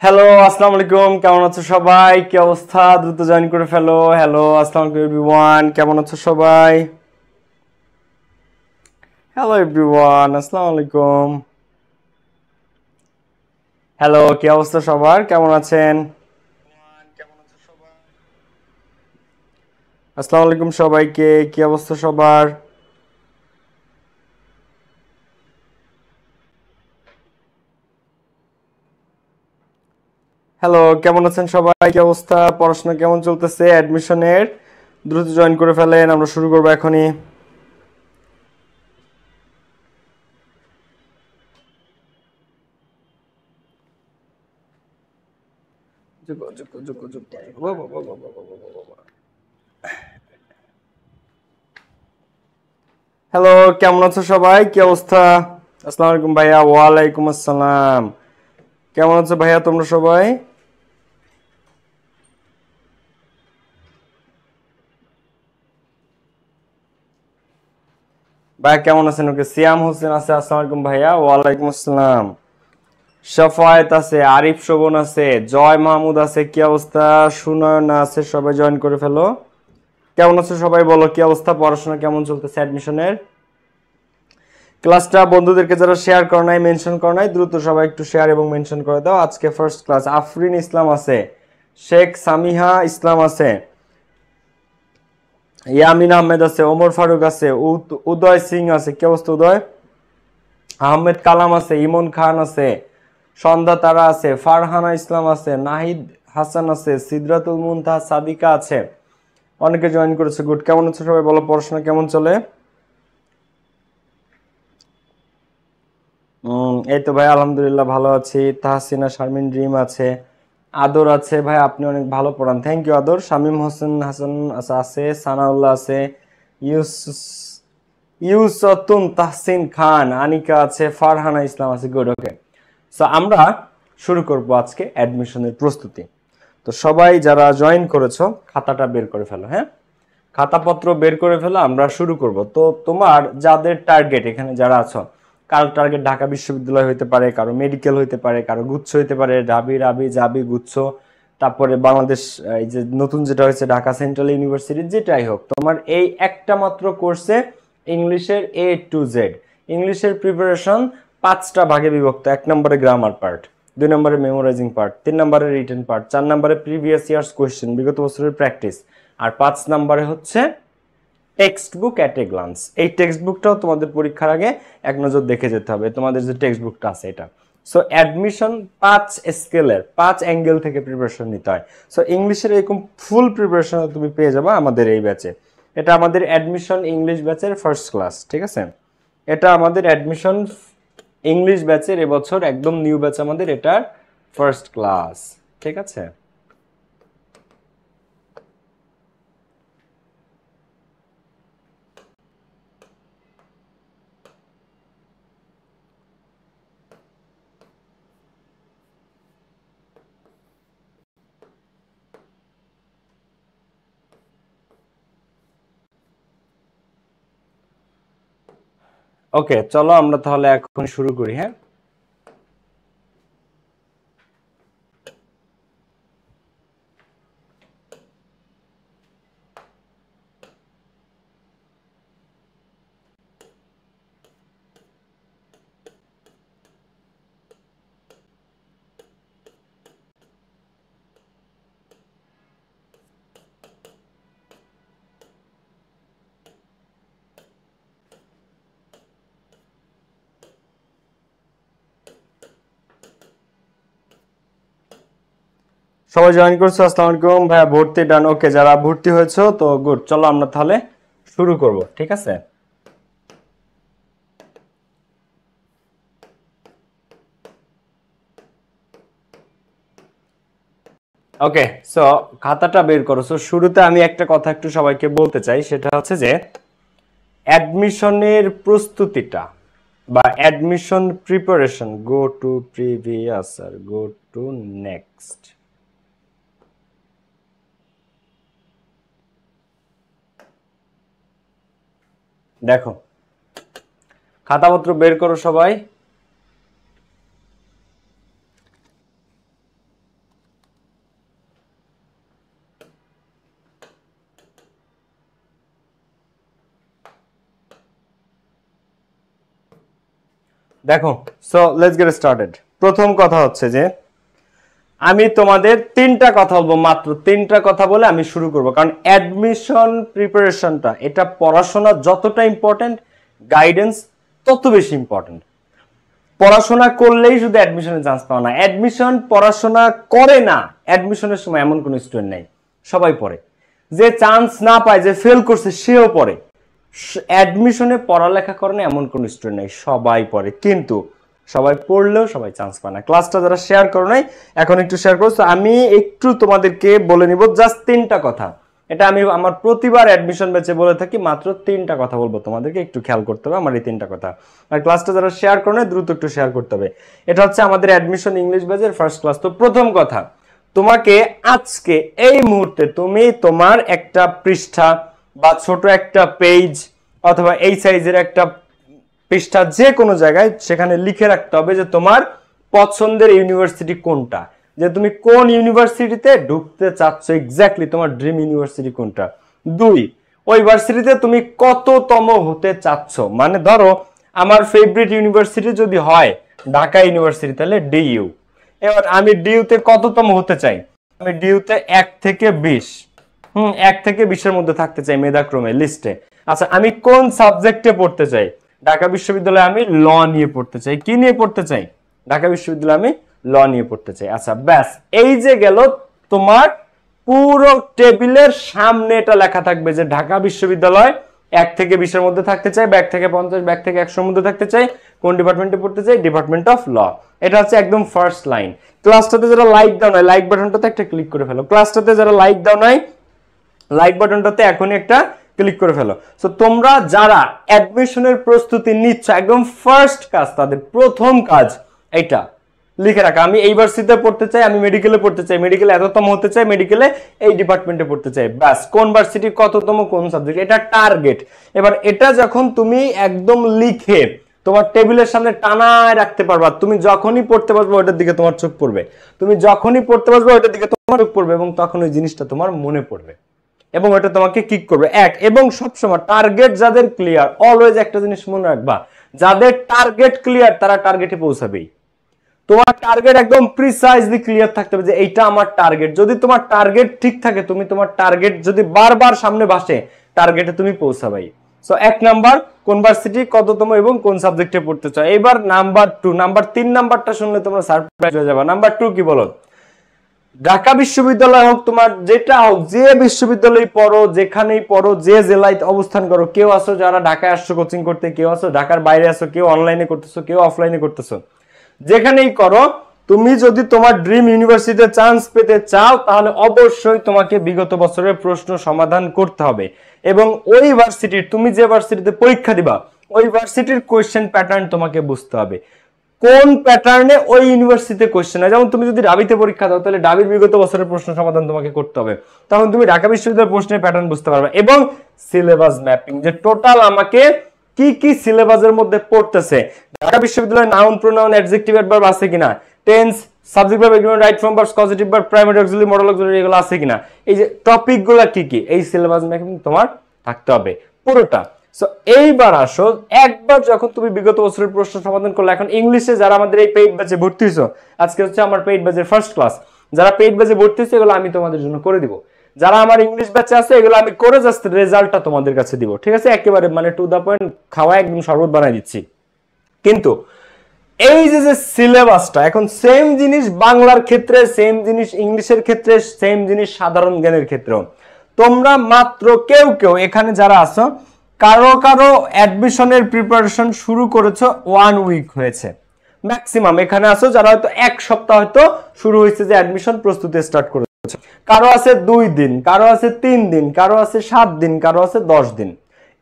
Hello, আসসালামু আলাইকুম। কেমন আছো সবাই? কি অবস্থা? দ্রুত জয়েন করে ফেলো। হ্যালো, আসসালামু আলাইকুম এভরিওয়ান। কেমন আছো সবাই? হ্যালো এভরিওয়ান, আসসালামু আলাইকুম। হ্যালো, কি অবস্থা সবার? কেমন আছেন? আসসালামু আলাইকুম সবাইকে। কি অবস্থা সবার? হ্যালো, কেমন আছেন সবাই? কি অবস্থা? পড়াশোনা কেমন চলতেছে? অ্যাডমিশনের দ্রুত জয়েন করে ফেলেন, আমরা শুরু করবো এখনই। যোগ, যোগ, যোগ, যোগ, বাবা, বাবা, বাবা, বাবা, বাবা। হ্যালো, কেমন আছো সবাই? কি অবস্থা? আসসালামু আলাইকুম ভাইয়া। ওয়ালাইকুম আসসালাম। কেমন আছো ভাইয়া তোমরা সবাই? ভাইয়া কেমন আছেন? ওকে, সিয়াম হোসেন আছে। আসসালামু আলাইকুম ভাইয়া। ওয়ালাইকুম আসসালাম। শাফায়েত আছে, আরিফ শোভন আছে, জয় মাহমুদ আছে। কি অবস্থা? সুনয়ন আছে। সবাই জয়েন করে ফেলো। কেমন আছো সবাই? বলো কি অবস্থা? পড়াশোনা কেমন চলতেছে অ্যাডমিশনের? ক্লাসটা বন্ধুদেরকে যারা শেয়ার করো নাই, মেনশন করো নাই, দ্রুত সবাই একটু শেয়ার এবং মেনশন করে দাও। আজকে ফার্স্ট ক্লাস। আফরিন ইসলাম আছে, শেখ সামিহা ইসলাম আছে, ইয়ামিন আহমেদ আছে, ওমর ফারুক আছে, উদয় সিং আছে। কি অবস্থা উদয়? আহমেদ কালাম আছে, ইমন খান আছে, সন্ধ্যা তারা আছে, ফারহানা ইসলাম আছে, নাহিদ হাসান আছে, সিদরাতুল মুনতাহা সাদিকা আছে। অনেকে জয়েন করেছে। গুড। কেমন আছে সবাই? বলো পড়াশোনা কেমন চলে? এই তো ভাই আলহামদুলিল্লাহ ভালো আছি। তাহসিনা শারমিন ড্রিম আছে, আদর আছে। ভাই আপনি অনেক ভালো পড়ান, থ্যাংক ইউ আদর। শামীম হোসেন হাসান আছে, সানাউল্লাহ আছে, ইউসুস ইউসতুন তাহসিন খান, আনিকা আছে, ফারহানা ইসলাম আছে। গুড, ওকে। সো আমরা শুরু করব আজকে অ্যাডমিশনের প্রস্তুতি। তো সবাই যারা জয়েন করেছো খাতাটা বের করে ফেলো, হ্যাঁ? খাতাপত্র বের করে ফেলো, আমরা শুরু করব। তো তোমার যাদের টার্গেট, এখানে যারা আছো, কারো টার্গেট ঢাকা বিশ্ববিদ্যালয় হইতে পারে, কারো মেডিকেল হইতে পারে, কারো গুচ্ছ হইতে পারে, ঢাবি রাবি জাবি গুচ্ছ, তারপরে বাংলাদেশ এই যে নতুন যেটা হয়েছে ঢাকা সেন্ট্রাল ইউনিভার্সিটি, যেটাই হোক, তোমার এই একটা মাত্র কোর্সে ইংলিশের A to Z, ইংলিশের প্রিপারেশন পাঁচটা ভাগে বিভক্ত। এক নম্বরে গ্রামার পার্ট, দুই নম্বরে মেমোরাইজিং পার্ট, তিন নম্বরে রিটেন পার্ট, চার নম্বরে প্রিভিয়াস ইয়ার্স কোয়েশ্চেন, বিগত বছরের প্র্যাকটিস, আর পাঁচ নম্বরে হচ্ছে text book at a glance. এই টেক্সট বুকটাও তোমাদের পরীক্ষার আগে এক নজর দেখে যেতে হবে, তোমাদের যে টেক্সট বুকটা আছে এটা। সো অ্যাডমিশন পাঁচ স্কেলের, পাঁচ অ্যাঙ্গেল থেকে প্রিপারেশন নিতে হয়। সো ইংলিশের এরকম ফুল প্রিপারেশন তুমি পেয়ে যাবে আমাদের এই ব্যাচে। এটা আমাদের অ্যাডমিশন ইংলিশ ব্যাচের ফার্স্ট ক্লাস, ঠিক আছে? এটা আমাদের অ্যাডমিশন ইংলিশ ব্যাচের এবছর একদম নিউ ব্যাচ, আমাদের এটার ফার্স্ট ক্লাস, ঠিক আছে? ওকে, চলো আমরা তাহলে এখন শুরু করি, হ্যাঁ? সবাই জয়েন করছো? আসসালামু আলাইকুম ভাইয়া। ভর্তি ডান, ওকে। যারা ভর্তি হয়েছো তো গুড, চলো আমরা তাহলে শুরু করব, ঠিক আছে? ওকে, সো খাতাটা বের করো। সো শুরুতে আমি একটা কথা একটু সবাইকে বলতে চাই, সেটা হচ্ছে যে অ্যাডমিশনের প্রস্তুতিটা বা admission preparation, go to previous আর গো টু নেক্সট। দেখো, খাতাপত্র বের করো সবাই। দেখো, সো লেটস গেট স্টার্টেড। প্রথম কথা হচ্ছে যে আমি তোমাদের 3টা কথা বলবো, মাত্র 3টা কথা বলে আমি শুরু করব, কারণ অ্যাডমিশন প্রিপারেশনটা এটা পড়াশোনা যতটা ইম্পর্টেন্ট, গাইডেন্স তত বেশি ইম্পর্টেন্ট। পড়াশোনা করলেই শুধু অ্যাডমিশনের চান্স পাও না, অ্যাডমিশন পড়াশোনা করে না, অ্যাডমিশনের সময় এমন কোনো স্টুডেন্ট নাই, সবাই পড়ে। যে চান্স না পায়, যে ফেল করছে সেও পড়ে। অ্যাডমিশনে পড়ালেখা করে না এমন কোনো স্টুডেন্ট নাই, সবাই পড়ে। কিন্তু সবাই পড়লেও সবাই চান্স পায় না। ক্লাসটা যারা শেয়ার করো নাই এখন একটু শেয়ার করছো। আমি একটু তোমাদেরকে বলে নিব জাস্ট 3টা কথা। এটা আমি আমার প্রতিবার অ্যাডমিশন ব্যাচে বলে থাকি, মাত্র 3টা কথা বলবো তোমাদেরকে, একটু খেয়াল করতে হবে আমার এই 3টা কথা। আর ক্লাসটা যারা শেয়ার করো নাই দ্রুত একটু শেয়ার করতে হবে। এটা হচ্ছে আমাদের অ্যাডমিশন ইংলিশ ব্যাচের ফার্স্ট ক্লাস। তো প্রথম কথা, তোমাকে আজকে এই মুহূর্তে তুমি তোমার একটা পৃষ্ঠা বা ছোট একটা পেজ অথবা এই সাইজের একটা পৃষ্ঠা যে কোনো জায়গায় সেখানে লিখে রাখতে হবে যে তোমার পছন্দের ইউনিভার্সিটি কোনটা, যে তুমি কোন ইউনিভার্সিটিতে ঢুকতে চাচ্ছ, এক্স্যাক্টলি তোমার ড্রিম ইউনিভার্সিটি কোনটা। 2, ওই ইউনিভার্সিটিতে তুমি কততম হতে চাচ্ছ। মানে ধরো আমার ফেভারিট ইউনিভার্সিটি যদি হয় ঢাকা ইউনিভার্সিটি, তাহলে ডিইউ। এবার আমি ডিইউতে কততম হতে চাই, আমি ডিইউতে 1 থেকে 20, 1 থেকে 20-এর মধ্যে থাকতে চাই মেধাক্রমে লিস্টে। আচ্ছা, আমি কোন সাবজেক্টে পড়তে চাই, ঢাকা বিশ্ববিদ্যালয়ে আমি ল নিয়ে পড়তে চাই। কি নিয়ে পড়তে চাই, ঢাকা বিশ্ববিদ্যালয়ে আমি ল নিয়ে পড়তে চাই। আচ্ছা ব্যাস, এই যে গেল তোমার পুরো টেবিলের সামনে এটা লেখা থাকবে যে ঢাকা বিশ্ববিদ্যালয় 1 থেকে 20-এর মধ্যে থাকতে চাই, ব্যাক থেকে 50, ব্যাক থেকে 100-এর মধ্যে থাকতে চাই, কোন ডিপার্টমেন্টে পড়তে চাই, ডিপার্টমেন্ট অফ ল। এটা হচ্ছে একদম ফার্স্ট লাইন। ক্লাসটাতে যারা লাইক দাও নাই, লাইক বাটনটাতে একটা ক্লিক করে ফেলো। ক্লাসটাতে যারা লাইক দাও নাই, লাইক বাটনটাতে এখনই একটা ক্লিক করে ফেলো। সো তোমরা যারা অ্যাডমিশনের প্রস্তুতি নিচ্ছ, একদম ফার্স্ট কাজ, তাদের প্রথম কাজ এইটা লিখে রাখা, আমি এই ভার্সিটিতে পড়তে চাই, আমি মেডিকেলে পড়তে চাই, মেডিকেলে এততম হতে চাই, মেডিকেলে এই ডিপার্টমেন্টে পড়তে চাই। ব্যাস, কোন ভার্সিটি কততম কোন সাবজেক্ট, এটা টার্গেট। এবার এটা যখন তুমি একদম লিখে তোমার টেবিলের সামনে টানায় রাখতে পারবা, তুমি যখনই পড়তে বসবে ওইটার দিকে তোমার চোখ পড়বে, তুমি যখনই পড়তে বসবে ওইটার দিকে তোমার চোখ পড়বে, এবং তখন ওই জিনিসটা তোমার মনে পড়বে এবং ওটা তোমাকে কিক করবে। এবং সবসময় টার্গেট যাদের ক্লিয়ার, অলওয়েজ একটা জিনিস মনে রাখবা, যাদের টার্গেট ক্লিয়ার তারা টার্গেটে পৌঁছাবেই। তোমার টার্গেট একদম প্রিসাইজলি ক্লিয়ার থাকতে হবে যে এইটা আমার টার্গেট। যদি তোমার টার্গেট ঠিক থাকে, তুমি তোমার টার্গেট যদি বারবার সামনে ভাসে, টার্গেটে তুমি পৌঁছাবাই। সো 1 নাম্বার কোন ভার্সিটি কততম এবং কোন সাবজেক্টে পড়তে চাও। এবার নাম্বার 2, নাম্বার 3 নাম্বারটা শুনলে তোমরা সারপ্রাইজ হয়ে যাবে। নাম্বার 2 কি বলো, ঢাকা বিশ্ববিদ্যালয় হোক, তোমার যেটা হোক, যে বিশ্ববিদ্যালয় পড়ো, যেখানেই পড়ো, যে জেলায় অবস্থান করো, কেউ আসো যারা ঢাকায় আসছো কোচিং করতে, কেউ আসো ঢাকার বাইরে আসো, কেউ অনলাইনে করতেছো, কেউ অফলাইনে করতেছো, যেখানেই করো, তুমি যদি তোমার ড্রিম ইউনিভার্সিটিতে চান্স পেতে চাও তাহলে অবশ্যই তোমাকে বিগত বছরের প্রশ্ন সমাধান করতে হবে, এবং ওই ভার্সিটির, তুমি যে ভার্সিটিতে পরীক্ষা দিবা ওই ভার্সিটির কোয়েশ্চেন প্যাটার্ন তোমাকে বুঝতে হবে, কোন প্যাটার্নে ওই ইউনিভার্সিটিতে কোশ্চেন হয়। যেমন তুমি যদি ডাবিতে পরীক্ষা দাও তাহলে ডাবির বিগত বছরের প্রশ্ন সমাধান তোমাকে করতে হবে, তখন তুমি ঢাকা বিশ্ববিদ্যালয়ের প্রশ্নের প্যাটার্ন বুঝতে পারবে। এবং সিলেবাস ম্যাপিং, যে টোটাল আমাকে কি কি সিলেবাসের মধ্যে পড়তেছে, ঢাকা বিশ্ববিদ্যালয়ের নাউন প্রোনাউন অ্যাডজেক্টিভ অ্যাডভার্ব আছে কিনা, tense, subject verb, agreement, right form verbs, causative verb, primary auxiliary, modal auxiliary, এগুলো আছে কিনা, এই যে টপিকগুলো কি কি, এই সিলেবাস ম্যাপিং তোমার থাকতে হবে পুরোটা। সো এইবার আসো, একবার যখন তুমি বিগত বছরের প্রশ্ন সমাধান করলে, এখন ইংলিশে যারা আমাদের এই পেইড ব্যাচে ভর্তি হয়েছো, আজকে হচ্ছে আমার পেইড ব্যাচের ফার্স্ট ক্লাস, যারা পেইড ব্যাচে ভর্তি হয়েছে এগুলো আমি তোমাদের জন্য করে দিব। যারা আমার ইংলিশ ব্যাচে আছে এগুলো আমি করে জাস্ট রেজাল্টটা তোমাদের কাছে দিব, ঠিক আছে, একেবারে মানে টু দা পয়েন্ট, খাওয়া একদম শরবত বানাই দিচ্ছি। কিন্তু এই যে যে সিলেবাসটা, এখন সেম জিনিস বাংলার ক্ষেত্রে, সেম জিনিস ইংলিশের ক্ষেত্রে, সেম জিনিস সাধারণ জ্ঞানের ক্ষেত্রেও। তোমরা মাত্র কেউ কেউ এখানে যারা আছো, কারো কারো অ্যাডমিশনের প্রিপারেশন শুরু করেছো 1 উইক হয়েছে, ম্যাক্সিমাম এখানে আসো যারা হয়তো 1 সপ্তাহ হয়তো শুরু হয়েছে যে অ্যাডমিশন প্রস্তুতি স্টার্ট করেছে, কারো আছে 2 দিন, কারো আছে 3 দিন, কারো আছে 7 দিন, কারো আছে 10 দিন।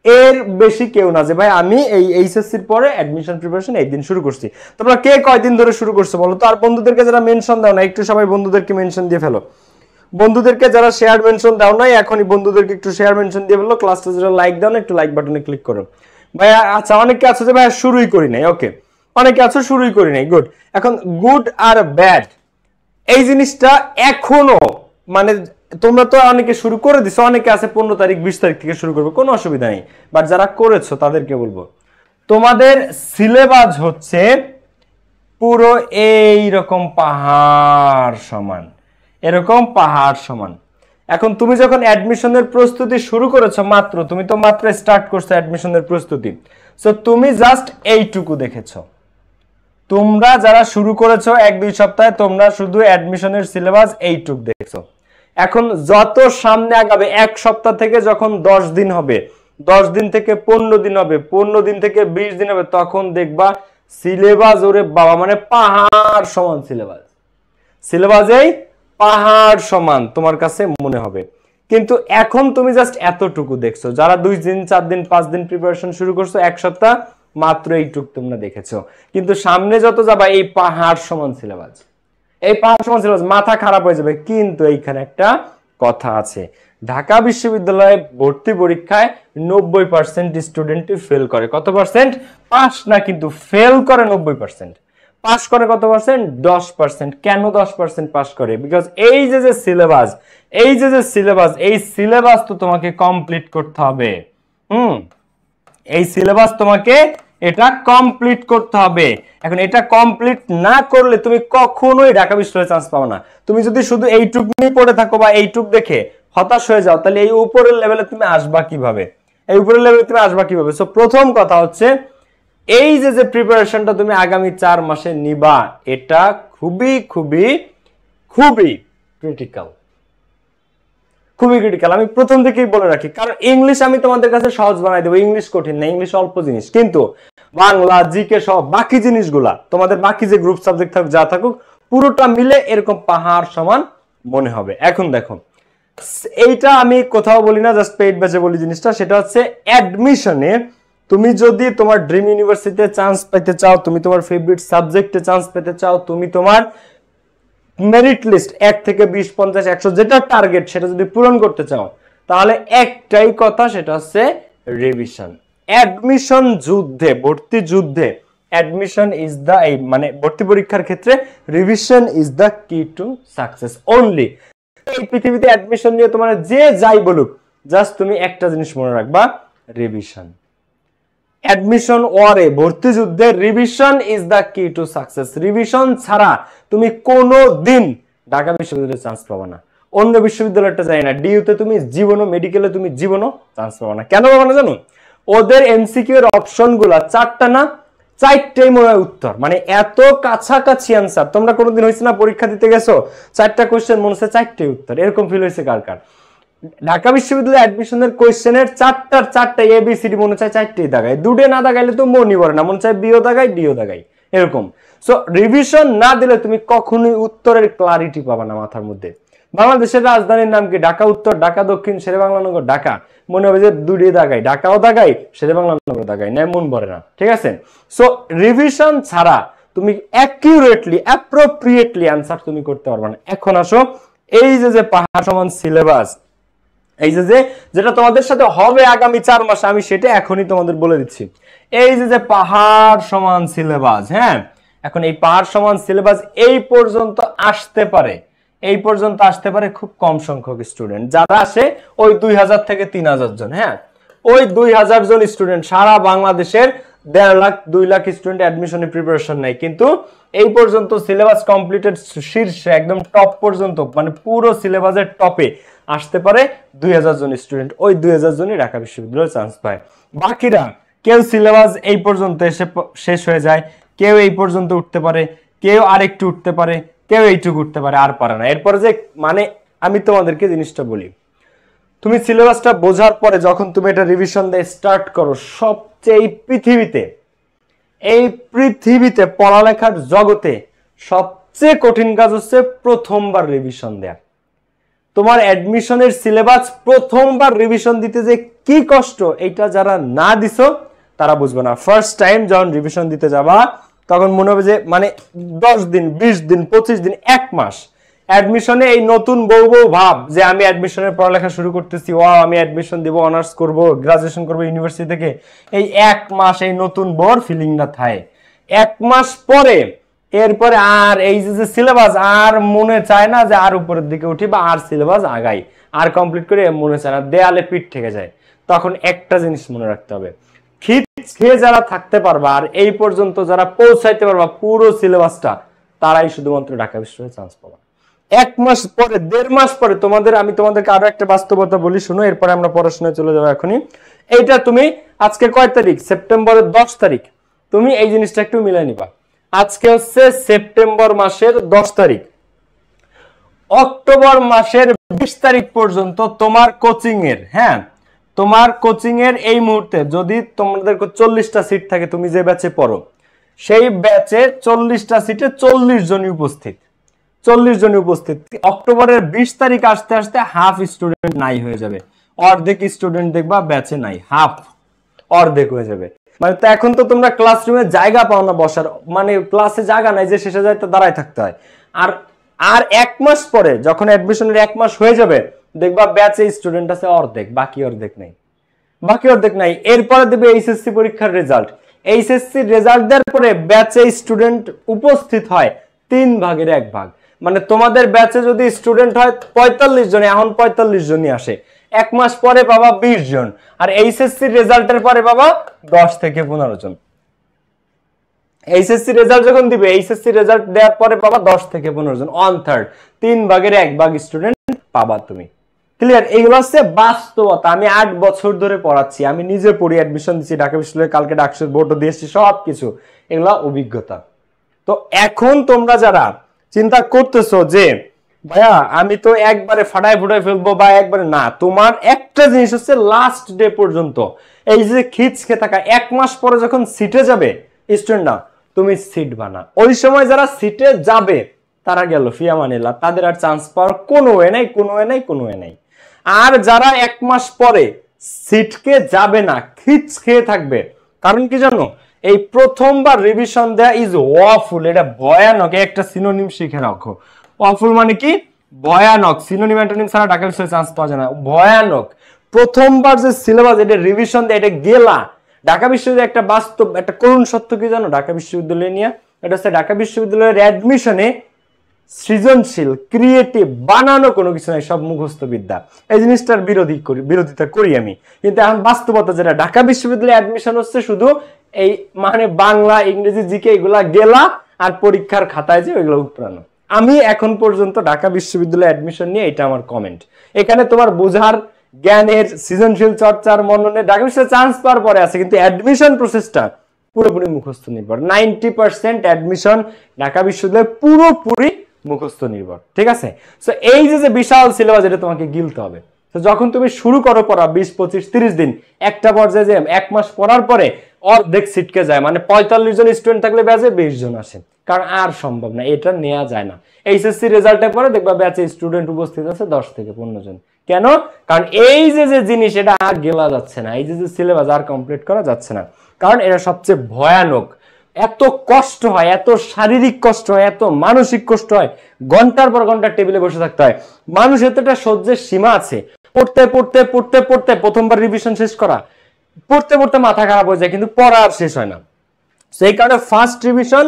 এর বেশি কেউ না যে ভাই আমি এই এইচএসসির পরে অ্যাডমিশন প্রিপারেশন এই দিন শুরু করছি। তোমরা কে কয়দিন ধরে শুরু করছো বলো তো? আর বন্ধুদেরকে যারা মেনশন দাও না, একটু সবাই বন্ধুদেরকে মেনশন দিয়ে ফেলো। বন্ধুদেরকে যারা শেয়ার মেনশন দাও নাই, এখনই বন্ধুদেরকে একটু শেয়ার মেনশন দিয়ে ফেলো। ক্লাসটা যারা লাইক দাও না, একটু লাইক বাটনে ক্লিক করো ভাই। আচ্ছা, অনেকে আছে যে ভাই শুরুই করি নাই, ওকে, অনেকে আছে শুরুই করি নাই, গুড। এখন গুড আর ব্যাড এই জিনিসটা এখনো মানে তোমরা তো অনেকে শুরু করে দিছো, অনেকে আছে 15 তারিখ 20 তারিখ থেকে শুরু করবে, কোনো অসুবিধা নেই, বাট যারা করেছো তাদেরকে বলবো তোমাদের সিলেবাস হচ্ছে পুরো এই রকম পাহাড় সমান, এরকম পাহাড় সমান। এখন তুমি যখন অ্যাডমিশনের প্রস্তুতি শুরু করেছো, মাত্র তুমি তো মাত্র স্টার্ট করছো অ্যাডমিশনের প্রস্তুতি, সো তুমি জাস্ট এইটুকু দেখেছো। তোমরা যারা শুরু করেছো 1-2 সপ্তাহে, তোমরা শুধু অ্যাডমিশনের সিলেবাস এইটুক দেখছো। এখন যত সামনে আগাবে, 1 সপ্তাহ থেকে যখন 10 দিন হবে, 10 দিন থেকে 15 দিন হবে, 15 দিন থেকে 20 দিন হবে, তখন দেখবা সিলেবাস, ওরে বাবা, মানে পাহাড় সমান সিলেবাস। সিলেবাসেই পাহাড় সমান তোমার কাছে মনে হবে। কিন্তু এখন তুমি জাস্ট এতটুকু দেখছো। যারা 2 দিন 4 দিন 5 দিন প্রিপারেশন শুরু করছো, 1 সপ্তাহ, মাত্র এইটুকু তোমরা দেখেছো। কিন্তু সামনে যত যাবা এই পাহাড় সমান সিলেবাস, এই পাহাড় সমান সিলেবাস, মাথা খারাপ হয়ে যাবে। কিন্তু এইখানে একটা কথা আছে, ঢাকা বিশ্ববিদ্যালয়ে ভর্তি পরীক্ষায় 90% স্টুডেন্টই ফেল করে। কত পার্সেন্ট? পাস না, কিন্তু ফেল করে 90%। পাস করে কত পার্সেন্ট? 10%। কেন 10% পাস করে? বিকজ এই যে সিলেবাস, এই যে সিলেবাস, এই সিলেবাস তো তোমাকে কমপ্লিট করতে হবে। এই সিলেবাস তোমাকে এটা কমপ্লিট করতে হবে। এখন এটা কমপ্লিট না করলে তুমি কখনোই ঢাকা বিশ্ববিদ্যালয়ে চান্স পাবে না। তুমি যদি শুধু এইটুক নিয়ে পড়ে থাকো বা এইটুক দেখে হতাশ হয়ে যাও, তাহলে এই উপরের লেভেলে তুমি আসবা কিভাবে? এই উপরের লেভেলে তুমি আসবা কিভাবে? সো প্রথম কথা হচ্ছে, এই যে প্রিপারেশনটা তুমি আগামী 4 মাসে নিবা, এটা খুবই খুবই খুবই ক্রিটিক্যাল, খুবই ক্রিটিক্যাল। আমি প্রথম থেকেই বলে রাখি, কারণ ইংলিশ আমি তোমাদের কাছে সহজ বানাই দেবো। ইংলিশ কঠিন না, ইংলিশ অল্প জিনিস, কিন্তু বাংলা, জিকে সহ বাকি জিনিসগুলা, তোমাদের বাকি যে গ্রুপ সাবজেক্ট থাকুক, যা থাকুক, পুরোটা মিলে এরকম পাহাড় সমান মনে হবে। এখন দেখো, এইটা আমি কোথাও বলি না, জাস্ট পেইড ব্যাচে বলি জিনিসটা। সেটা হচ্ছে অ্যাডমিশনে তুমি যদি তোমার ড্রিম ইউনিভার্সিটিতে চান্স পেতে চাও, তুমি তোমার ফেভারিট সাবজেক্টে চান্স পেতে চাও, তুমি তোমার মেরিট লিস্ট 1 থেকে 20, 50, 100 যেটা টার্গেট, সেটা যদি পূরণ করতে চাও, তাহলে একটাই কথা, সেটা হচ্ছে রিভিশন। অ্যাডমিশন যুদ্ধে, ভর্তি যুদ্ধে, অ্যাডমিশন ইজ দ্য, মানে ভর্তি পরীক্ষার ক্ষেত্রে রিভিশন ইজ দ্য কি টু সাকসেস অনলি। এই পৃথিবীতে অ্যাডমিশন নিয়ে তোমার যে যাই বলুক, জাস্ট তুমি একটা জিনিস মনে রাখবা, রিভিশন। অ্যাডমিশন ওয়ারে, ভর্তি যুদ্ধে, রিভিশন ইজ দ্য কি টু সাকসেস। রিভিশন ছাড়া তুমি কোনো দিন ঢাকা বিশ্ববিদ্যালয়ে চান্স পাবে না। অন্য বিশ্ববিদ্যালয়টা যায় না, ডিইউতে তুমি জীবনও, মেডিকেলে তুমি জীবনও চান্স পাবে না। কেন পাবে না জানো? ওদের এমসিকিউ এর অপশন গুলা 4টা না 4টাই মনে হয় উত্তর, মানে এত কাছাকাছি অ্যান্সার। তোমরা কোনোদিন হয়েছে না পরীক্ষা দিতে গেছো, 4টা কোয়েশ্চেন মনে হচ্ছে 4টাই উত্তর, এরকম ফিল হয়েছে কার কার? ঢাকা বিশ্ববিদ্যালয় অ্যাডমিশনের কোয়েশ্চেনের 4টা এবিসিডি মনে চায় 4টাই দাগায়, 2টে না দাগাইলে তো মনই পড়ে না, মনে চায় বিও দাগাই, ডিও দাগাই, এরকম। সো রিভিশন না দিলে তুমি কখনোই উত্তরের ক্লারিটি পাবে না মাথার মধ্যে। বাংলাদেশের রাজধানীর নাম কি? ঢাকা উত্তর, ঢাকা দক্ষিণ, শেরে বাংলা নগর, ঢাকা। মনে হবে যে 2টাই দাগাই, ঢাকাও দাগাই, শেরে বাংলা নগর দাগাই, না মন ভরে না, ঠিক আছে? সো রিভিশন ছাড়া তুমি অ্যাকিউরেটলি, অ্যাপ্রোপ্রিয়েটলি অ্যানসার তুমি করতে পারবে না। এখন আসো, এই যে পাহাড় সমান সিলেবাস, এই যে যেটা তোমাদের সাথে হবে আগামী 4 মাসে, আমি সেটা এখনই তোমাদের বলে দিচ্ছি। এই যে পাহাড় সমান সিলেবাস, হ্যাঁ, এখন এই পাহাড় সমান সিলেবাস এই পর্যন্ত আসতে পারে, এই পর্যন্ত আসতে পারে খুব কম সংখ্যক স্টুডেন্ট। যারা আসে ওই 2000 থেকে 3000 জন, হ্যাঁ, ওই 2000 জন স্টুডেন্ট। সারা বাংলাদেশের 1.5 লাখ 2 লাখ স্টুডেন্ট অ্যাডমিশনের প্রিপারেশন নেয়, কিন্তু এই পর্যন্ত সিলেবাস কমপ্লিটেড শীর্ষে একদম টপ পর্যন্ত, মানে পুরো সিলেবাসের টপে আসতে পারে 2000 জন স্টুডেন্ট। ওই 2000 জনই ঢাকা বিশ্ববিদ্যালয়ে চান্স পায়। বাকিরা কেউ সিলেবাস এই পর্যন্ত এসে শেষ হয়ে যায়, কেউ এই পর্যন্ত উঠতে পারে, কেউ আরেকটু উঠতে পারে, কেউ এইটুকু উঠতে পারে, আর পারে না। এরপরে যে, মানে আমি তোমাদেরকে জিনিসটা বলি, তুমি সিলেবাসটা বোঝার পরে যখন তুমি এটা রিভিশন দিয়ে স্টার্ট করো, সবচেয়ে এই পৃথিবীতে পড়ালেখার জগতে সবচেয়ে কঠিন কাজ হচ্ছে প্রথমবার রিভিশন দেয়া। তোমার অ্যাডমিশনের সিলেবাস প্রথমবার রিভিশন দিতে যে কি কষ্ট, এইটা যারা না দিছো তারা বুঝবে না। ফার্স্ট টাইম যখন রিভিশন দিতে যাবা, তখন মনে হবে যে মানে 10 দিন, 20 দিন, 25 দিন, 1 মাস অ্যাডমিশনে এই নতুন বউ ভাব যে আমি অ্যাডমিশনের পড়ালেখা শুরু করতেছি, আমি অ্যাডমিশন দিব, অনার্স করব, গ্রাজুয়েশন করব ইউনিভার্সিটি থেকে। এই 1 মাস এই নতুন বউর ফিলিংটা থাকে। 1 মাস পরে এরপরে আর এই যে সিলেবাস আর মনে চায় না যে আর উপরের দিকে উঠি বা আর সিলেবাস আগাই, আর কমপ্লিট করে মনে চায় না, দেয়ালে পিঠ থেকে যায়। তখন একটা জিনিস মনে রাখতে হবে, খিচ খেয়ে যারা থাকতে পারবা আর এই পর্যন্ত যারা পৌঁছাইতে পারবা পুরো সিলেবাসটা, তারাই শুধুমাত্র ঢাকা বিশ্ববিদ্যালয়ে চান্স পাবা। 1 মাস পরে 1.5 মাস পরে আমি তোমাদেরকে আরো একটা বাস্তবতা বলি, শুনো, এরপরে আমরা পড়াশোনায় চলে যাবো এখনই। এইটা তুমি আজকে কয় তারিখ? সেপ্টেম্বরের 10 তারিখ। তুমি এই জিনিসটা একটু মিলাই নিবা। আজকে হচ্ছে সেপ্টেম্বর মাসের 10 তারিখ। অক্টোবর মাসের 20 তারিখ পর্যন্ত তোমার কোচিং এর, হ্যাঁ, তোমার কোচিং এর এই মুহূর্তে যদি তোমাদের 40টা সিট থাকে, তুমি যে ব্যাচে পড়ো সেই ব্যাচে 40টা সিটে 40 জনই উপস্থিত। 40 জনই উপস্থিত। অক্টোবরের 20 তারিখ আসতে আসতে হাফ স্টুডেন্ট নাই হয়ে যাবে, অর্ধেক স্টুডেন্ট দেখবা ব্যাচে নাই, হাফ, অর্ধেক হয়ে যাবে। মানে তো এখন তো তোমরা ক্লাসরুমে জায়গা পাও না বসার, মানে ক্লাসে জায়গা নাই যে শেষে যাইতে দাঁড়ায় থাকতে হয়। আর 1 মাস পরে যখন অ্যাডমিশনের 1 মাস হয়ে যাবে, দেখবা ব্যাচে স্টুডেন্ট আছে অর্ধেক, বাকি অর্ধেক নাই। এরপরে দেবে এইচএসসি পরীক্ষার রেজাল্ট। এইচএসসি রেজাল্ট দেওয়ার পরে ব্যাচে স্টুডেন্ট উপস্থিত হয় 3 ভাগের 1 ভাগ। মানে তোমাদের ব্যাচে যদি স্টুডেন্ট হয় 45 জন, এখন 45 জনই আসে। 1 মাস পরে পাবা 20 জন, আর এইচএসসি রেজাল্টের পরে পাবা 10 থেকে 15 জন। এইচএসসি রেজাল্ট যখন দিবে, এইচএসসি রেজাল্ট দেওয়ার পরে পাবা 10 থেকে 15 জন, 1/3, 3 ভাগের 1 ভাগ স্টুডেন্ট পাবা তুমি। ক্লিয়ার? এইগুলো হচ্ছে বাস্তবতা। আমি 8 বছর ধরে পড়াচ্ছি, আমি নিজে পড়ি, অ্যাডমিশন দিচ্ছি ঢাকা বিশ্ববিদ্যালয়ে, কালকে ডাকসুর বোর্ডও দিয়েছি, সবকিছু এগুলা অভিজ্ঞতা। তো এখন তোমরা যারা চিন্তা করতেছো যে ভাইয়া আমি তো একবারে ফাটায় ফুটায় ফেলবো বা একবারে, না, তোমার একটা জিনিস হচ্ছে লাস্ট ডে পর্যন্ত এই যে খিচকে থাকা, 1 মাস পরে যখন সিটে যাবে স্টুডেন্ট, না তুমি সিট বানা। ওই সময় যারা সিটে যাবে তারা গেল ফিয়ামানিল্লাহ, তাদের আর চান্স পাওয়ার কোনো ওয়ে নাই। আর যারা 1 মাস পরে সিটকে যাবে না, খিচ খেয়ে থাকবে, কারণ কি জানো, এই প্রথমবার রিভিশন দেয়া ইজ ওয়াফুল। এটা ভয়ানক, একটা সিনোনিম শিখে রাখো। ওয়াফুল মানে কি? ভয়ানক। সিনোনিম অ্যান্টোনিম ছাড়া ঢাকা বিশ্ববিদ্যালয়ে চান্স পাওয়া যায় না। ভয়ানক। প্রথমবার যে সিলেবাস এটা রিভিশন দেয়, এটা গেলা। ঢাকা বিশ্ববিদ্যালয়ে একটা বাস্তব, একটা করুণ সত্য কি জানো ঢাকা বিশ্ববিদ্যালয় নিয়ে? এটা হচ্ছে ঢাকা বিশ্ববিদ্যালয়ের অ্যাডমিশনে সৃজনশীল, ক্রিয়েটিভ, বানানো কোনো কিছু নাই, সব মুখস্থ বিদ্যা। এই জিনিসটার বিরোধিতা করি আমি। কিন্তু এখন বাস্তবতা যেটা, ঢাকা বিশ্ববিদ্যালয়ে অ্যাডমিশন হচ্ছে শুধু এই মানে বাংলা, ইংরেজি, জিকে এগুলা গেলা, আর পরীক্ষার খাতায় যে ওইগুলো উৎপন্ন। আমি এখন পর্যন্ত ঢাকা বিশ্ববিদ্যালয়ে অ্যাডমিশন নিয়ে এটা আমার কমেন্ট। এখানে তোমার বোঝার, জ্ঞানের, সৃজনশীল চর্চার, মননে ঢাকা বিশ্ববিদ্যালয়ে চান্স পাওয়ার পরে আছে, কিন্তু অ্যাডমিশন প্রসেসটা পুরোপুরি মুখস্থ নির্ভর। 90% অ্যাডমিশন ঢাকা বিশ্ববিদ্যালয়ে পুরোপুরি মুখস্থ নির্ভর। ঠিক আছে? সো এই যে বিশাল সিলেবাস, এটা তোমাকে গিলতে হবে। তো যখন তুমি শুরু করো পড়া 20, 25, 30 দিন, একটা পর্যায়ে যে 1 মাস পড়ার পরে অর্ধেক সিটকে যায়, মানে 45 জন স্টুডেন্ট থাকলে ব্যাচে 20 জন আসে, কারণ আর সম্ভব না, এটা নেওয়া যায় না। এইচএসসি রেজাল্টের পরে দেখবা ব্যাচে স্টুডেন্ট উপস্থিত আছে 10 থেকে 15 জন। কেন? কারণ এই যে জিনিস, এটা আর গেলা যাচ্ছে না, এই যে সিলেবাস আর কমপ্লিট করা যাচ্ছে না, কারণ এটা সবচেয়ে ভয়ানক। এত কষ্ট হয়, এত শারীরিক কষ্ট হয়, এত মানসিক কষ্ট হয়, ঘন্টার পর ঘন্টা টেবিলে বসে থাকতে হয়। মানুষের তো একটা সহ্যের সীমা আছে। পড়তে পড়তে পড়তে পড়তে প্রথমবার রিভিশন শেষ করা, পড়তে পড়তে মাথা খারাপ হয়ে যায়, কিন্তু পড়া আর শেষ হয় না। সেই কারণে ফার্স্ট রিভিশন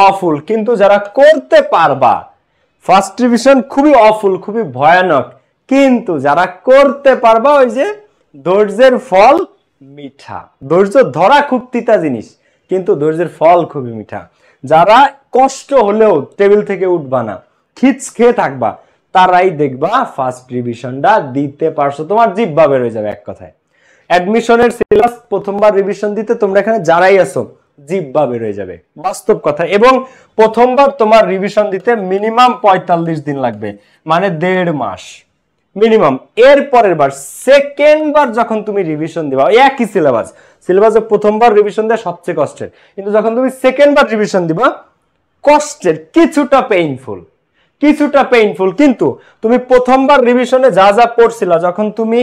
অফুল। কিন্তু যারা করতে পারবা, ফার্স্ট রিভিশন খুবই অফুল, খুবই ভয়ানক, কিন্তু যারা করতে পারবা, ওই যে ধৈর্যের ফল মিঠা। ধৈর্য ধরা খুব তিতা জিনিস, কিন্তু ধৈর্যের ফল খুবই মিঠা। যারা কষ্ট হলেও টেবিল থেকে উঠবা না, খিচ খেয়ে থাকবা, তারাই দেখবা ফার্স্ট রিভিশনটা দিতে পারছো, তোমার জিহ্বা বের হয়ে যাবে। এক কথায় অ্যাডমিশনের সিলেবাস প্রথমবার রিভিশন দিতে তোমরা এখানে যারাই আছো, জিহ্বা বের হয়ে যাবে, বাস্তব কথা। এবং প্রথমবার তোমার রিভিশন দিতে মিনিমাম 45 দিন লাগবে, মানে 1.5 মাস মিনিমাম। এর পরের বার, সেকেন্ড বার যখন তুমি রিভিশন দিবা, একই সিলেবাসে প্রথমবার রিভিশন দেওয়া সবচেয়ে কষ্টের, কিন্তু যখন তুমি সেকেন্ড বার রিভিশন দিবা, কষ্টের, কিছুটা পেইনফুল, কিন্তু তুমি প্রথমবার রিভিশনে যা যা পড়ছিলা, যখন তুমি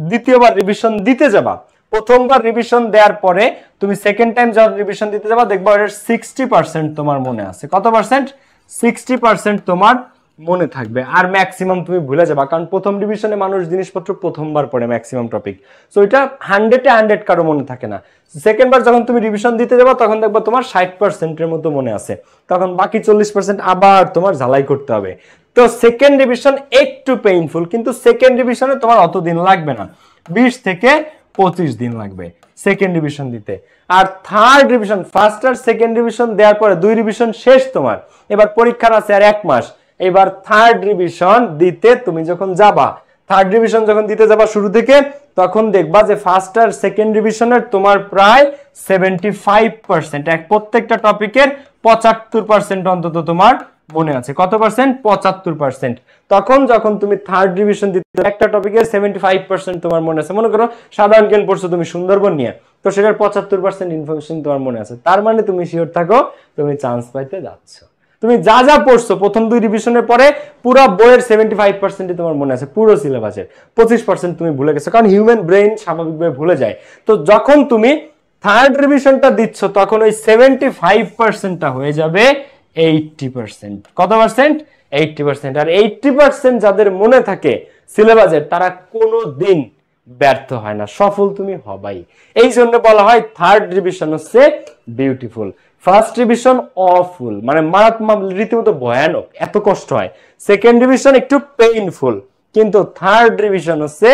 দ্বিতীয়বার রিভিশন দিতে যাবা, প্রথমবার রিভিশন দেওয়ার পরে তুমি সেকেন্ড টাইম যখন রিভিশন দিতে যাবা, দেখবা এর 60% তোমার মনে আছে। কত পার্সেন্ট? 60% তোমার মনে থাকবে, আর ম্যাক্সিমাম তুমি ভুলে যাবা, কারণ প্রথম রিভিশনে মানুষ জিনিসপত্র প্রথমবার পড়ে ম্যাক্সিমাম টপিক। সো এটা 100 কারো মনে থাকে না। সেকেন্ড বার যখন তুমি রিভিশন দিতে যাবা, তখন দেখবা তোমার 60%-এর মতো মনে আছে, তখন বাকি 40% আবার তোমার ঝালাই করতে হবে। তো সেকেন্ড রিভিশন একটু পেইনফুল, কিন্তু সেকেন্ড রিভিশনে তোমার অত দিন লাগবে না, 20 থেকে 25 দিন লাগবে সেকেন্ড রিভিশন দিতে। আর থার্ড রিভিশন, ফার্স্ট আর সেকেন্ড রিভিশন দেওয়ার পরে 2 রিভিশন শেষ তোমার, এবার পরীক্ষার আছে আর 1 মাস। এবার থার্ড রিভিশন দিতে তুমি যখন যাবা, থার্ড রিভিশন যখন দিতে যাবা শুরু থেকে, তখন দেখবা যে ফার্স্ট আর সেকেন্ড রিভিশনের তোমার প্রায় 75%, প্রত্যেকটা টপিকের 75% অন্তত তোমার মনে আছে। কত পার্সেন্ট? 75%। তখন যখন তুমি থার্ড রিভিশন দিতে, একটা টপিকের 75% তোমার মনে আছে। মনে করো সাধারণ জ্ঞান পড়ছো তুমি সুন্দরবন নিয়ে, তো সেটার 75% ইনফরমেশন তোমার মনে আছে, তার মানে তুমি শিওর থাকো তুমি চান্স পাইতে যাচ্ছ। তুমি যা যা পড়ছো প্রথম 2 রিভিশনের পরে পুরো বইয়ের 75% তোমার মনে আছে, পুরো সিলেবাসের 25% তুমি ভুলে গেছো, কারণ হিউম্যান ব্রেইন স্বাভাবিকভাবে ভুলে যায়। তো যখন তুমি থার্ড রিভিশনটা দিচ্ছ তখন ওই 75%টা হয়ে যাবে 80%। কত পার্সেন্ট? 80%। আর 80% যাদের মনে থাকে সিলেবাসের, তারা কোনো দিন ব্যর্থ হয় না, সফল তুমি হবাই। এই জন্য বলা হয় থার্ড রিভিশন হচ্ছে বিউটিফুল, ফার্স্ট রিভিশন অফুল, মানে মারাত্মক, রীতিমতো ভয়ানক, এত কষ্ট হয়। সেকেন্ড রিভিশন একটু পেইনফুল, কিন্তু থার্ড রিভিশন হচ্ছে